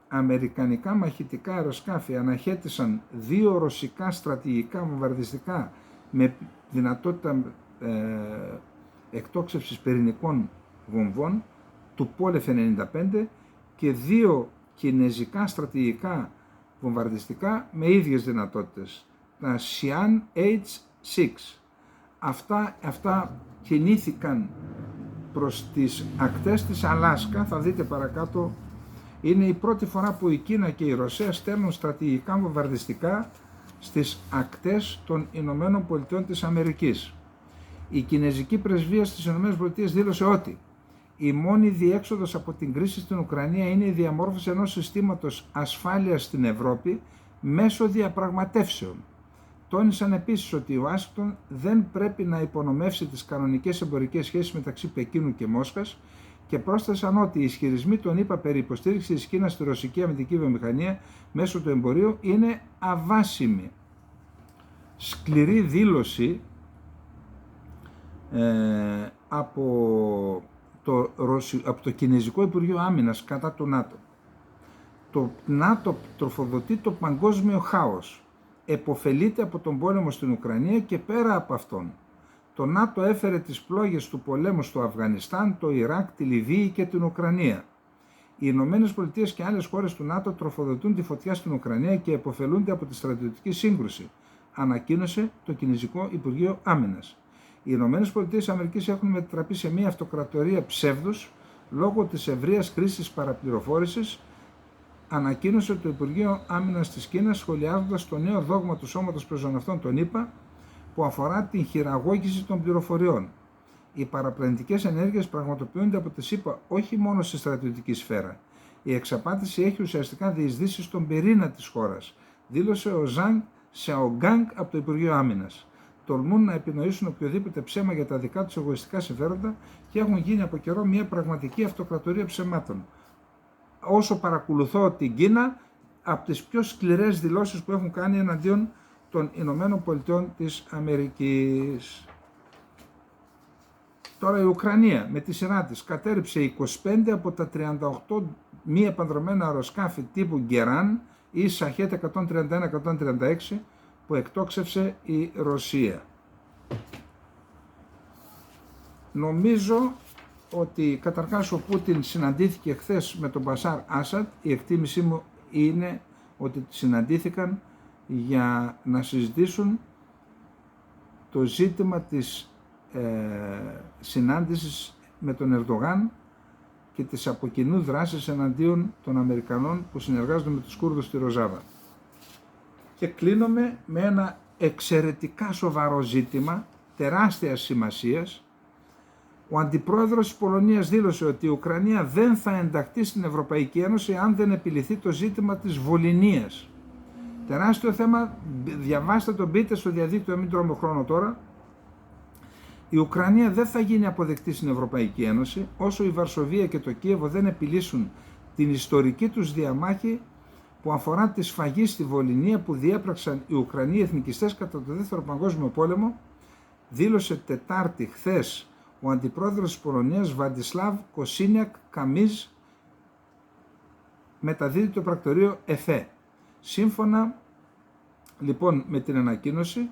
αμερικανικά μαχητικά αεροσκάφη αναχέτησαν 2 ρωσικά στρατηγικά βομβαρδιστικά με δυνατότητα εκτόξευσης πυρηνικών βομβών του Πόλεφ 95 και 2 κινεζικά στρατηγικά βομβαρδιστικά με ίδιες δυνατότητες, τα Xi'an H-6. Αυτά κινήθηκαν προς τις ακτές της Αλάσκα, θα δείτε παρακάτω. Είναι η πρώτη φορά που η Κίνα και η Ρωσία στέλνουν στρατηγικά βομβαρδιστικά στις ακτές των Ηνωμένων Πολιτειών της Αμερικής. Η Κινεζική Πρεσβεία στις ΗΠΑ δήλωσε ότι η μόνη διέξοδος από την κρίση στην Ουκρανία είναι η διαμόρφωση ενός συστήματος ασφάλειας στην Ευρώπη μέσω διαπραγματεύσεων. Τόνισαν επίσης ότι η Ουάσιγκτον δεν πρέπει να υπονομεύσει τις κανονικές εμπορικές σχέσεις μεταξύ Πεκίνου και Μόσχας και πρόσθεσαν ότι οι ισχυρισμοί των ΗΠΑ περί υποστήριξης της Κίνας στη ρωσική αμυντική βιομηχανία μέσω του εμπορίου είναι αβάσιμοι. Σκληρή δήλωση από το Κινεζικό Υπουργείο Άμυνας κατά του ΝΑΤΟ. Το ΝΑΤΟ τροφοδοτεί το παγκόσμιο χάος. Εποφελείται από τον πόλεμο στην Ουκρανία και πέρα από αυτόν. Το ΝΑΤΟ έφερε τις πλόγες του πολέμου στο Αφγανιστάν, το Ιράκ, τη Λιβύη και την Ουκρανία. Οι Ηνωμένες Πολιτείες και άλλες χώρες του ΝΑΤΟ τροφοδοτούν τη φωτιά στην Ουκρανία και εποφελούνται από τη στρατιωτική σύγκρουση, ανακοίνωσε το Κινεζικό Υπουργείο Άμυνας. Οι Ηνωμένες Πολιτείες Αμερικής έχουν μετατραπεί σε μια αυτοκρατορία ψεύδους λόγω της ευρείας κρίσης παραπληροφόρησης, ανακοίνωσε το Υπουργείο Άμυνας της Κίνας σχολιάζοντας το νέο δόγμα του Σώματος Πεζοναυτών των ΗΠΑ που αφορά την χειραγώγηση των πληροφοριών. Οι παραπλανητικές ενέργειες πραγματοποιούνται από τις ΗΠΑ όχι μόνο στη στρατιωτική σφαίρα. Η εξαπάτηση έχει ουσιαστικά διεισδύσει στον πυρήνα της χώρας, δήλωσε ο Ζανγκ Σεογκάνγκ από το Υπουργείο Άμυνας. Τολμούν να επινοήσουν οποιοδήποτε ψέμα για τα δικά τους εγωιστικά συμφέροντα και έχουν γίνει από καιρό μια πραγματική αυτοκρατορία ψεμάτων. Όσο παρακολουθώ την Κίνα, από τις πιο σκληρές δηλώσεις που έχουν κάνει εναντίον των Ηνωμένων Πολιτειών της Αμερικής. Τώρα η Ουκρανία με τη σειρά της κατέρριψε 25 από τα 38 μη επανδρομένα αεροσκάφη τύπου Γκεράν ή Σαχέτ 131-136 που εκτόξευσε η Ρωσία. Νομίζω ότι καταρχάς ο Πούτιν συναντήθηκε χθες με τον Μπασάρ Άσαντ. Η εκτίμησή μου είναι ότι συναντήθηκαν για να συζητήσουν το ζήτημα της συνάντησης με τον Ερντογάν και τις από κοινού δράσεις εναντίον των Αμερικανών που συνεργάζονται με τους Κούρδους στη Ροζάβα. Και κλείνομαι με ένα εξαιρετικά σοβαρό ζήτημα, τεράστιας σημασίας. Ο Αντιπρόεδρος της Πολωνίας δήλωσε ότι η Ουκρανία δεν θα ενταχθεί στην Ευρωπαϊκή Ένωση αν δεν επιληθεί το ζήτημα της Βολινίας. Τεράστιο θέμα, διαβάστε το, μπείτε στο διαδίκτυο, μην τρώμε χρόνο τώρα. Η Ουκρανία δεν θα γίνει αποδεκτή στην Ευρωπαϊκή Ένωση όσο η Βαρσοβία και το Κίεβο δεν επιλύσουν την ιστορική τους διαμάχη που αφορά τη σφαγή στη Βολινία που διέπραξαν οι Ουκρανοί εθνικιστές κατά το Δεύτερο Παγκόσμιο Πόλεμο, δήλωσε Τετάρτη χθες ο Αντιπρόεδρος της Πολωνίας Βαντισλάβ Κοσίνιακ Καμίζ, μεταδίδει το πρακτορείο ΕΦΕ. Σύμφωνα λοιπόν με την ανακοίνωση,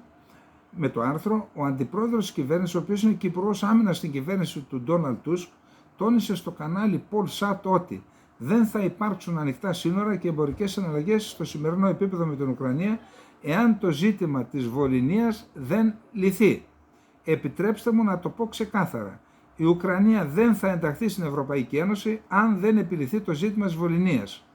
με το άρθρο, ο Αντιπρόεδρος της κυβέρνησης, ο οποίος είναι και υπουργός άμυνας στην κυβέρνηση του Ντόναλντ Τούσκ, τόνισε στο κανάλι Polsat ότι δεν θα υπάρξουν ανοιχτά σύνορα και εμπορικές συναλλαγές στο σημερινό επίπεδο με την Ουκρανία εάν το ζήτημα της Βολινίας δεν λυθεί. Επιτρέψτε μου να το πω ξεκάθαρα. Η Ουκρανία δεν θα ενταχθεί στην Ευρωπαϊκή Ένωση αν δεν επιλυθεί το ζήτημα της Βολινίας.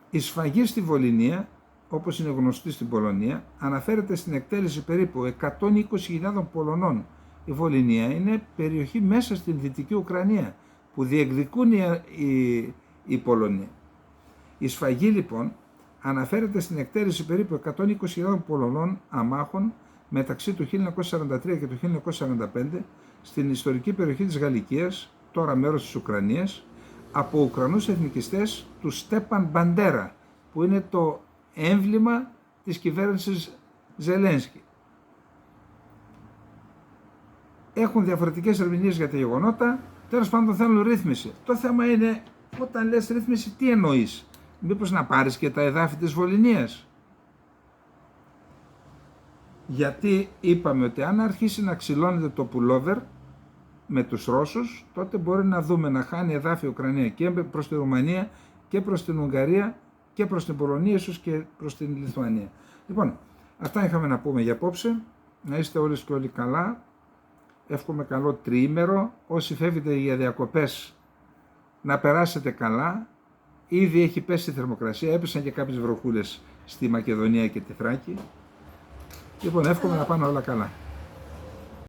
Η σφαγή στη Βολινία, όπως είναι γνωστή στην Πολωνία, αναφέρεται στην εκτέλεση περίπου 120.000 Πολωνών. Η Βολινία είναι περιοχή μέσα στην Δυτική Ουκρανία που διεκδικούν οι Πολωνοί. Η σφαγή λοιπόν αναφέρεται στην εκτέλεση περίπου 120.000 Πολωνών αμάχων μεταξύ του 1943 και του 1945 στην ιστορική περιοχή της Γαλλικίας, τώρα μέρος της Ουκρανίας, από Ουκρανούς εθνικιστές του Στέπαν Μπαντέρα, που είναι το έμβλημα της κυβέρνησης Ζελένσκι. Έχουν διαφορετικές ερμηνείες για τα γεγονότα, τέλος πάντων θέλουν ρύθμιση. Το θέμα είναι, όταν λες ρύθμιση, τι εννοείς? Μήπως να πάρεις και τα εδάφη της Βολινίας? Γιατί είπαμε ότι αν αρχίσει να ξυλώνεται το πουλόβερ με τους Ρώσους, τότε μπορεί να δούμε να χάνει εδάφη η Ουκρανία και προς τη Ρουμανία και προς την Ουγγαρία και προς την Πολωνία, ίσως και προς την Λιθουανία. Λοιπόν, αυτά είχαμε να πούμε για απόψε. Να είστε όλες και όλοι καλά. Εύχομαι καλό τριήμερο. Όσοι φεύγετε για διακοπές, να περάσετε καλά. Ήδη έχει πέσει η θερμοκρασία. Έπεσαν και κάποιες βροχούλες στη Μακεδονία και τη Θράκη. Λοιπόν, εύχομαι να πάνε όλα καλά.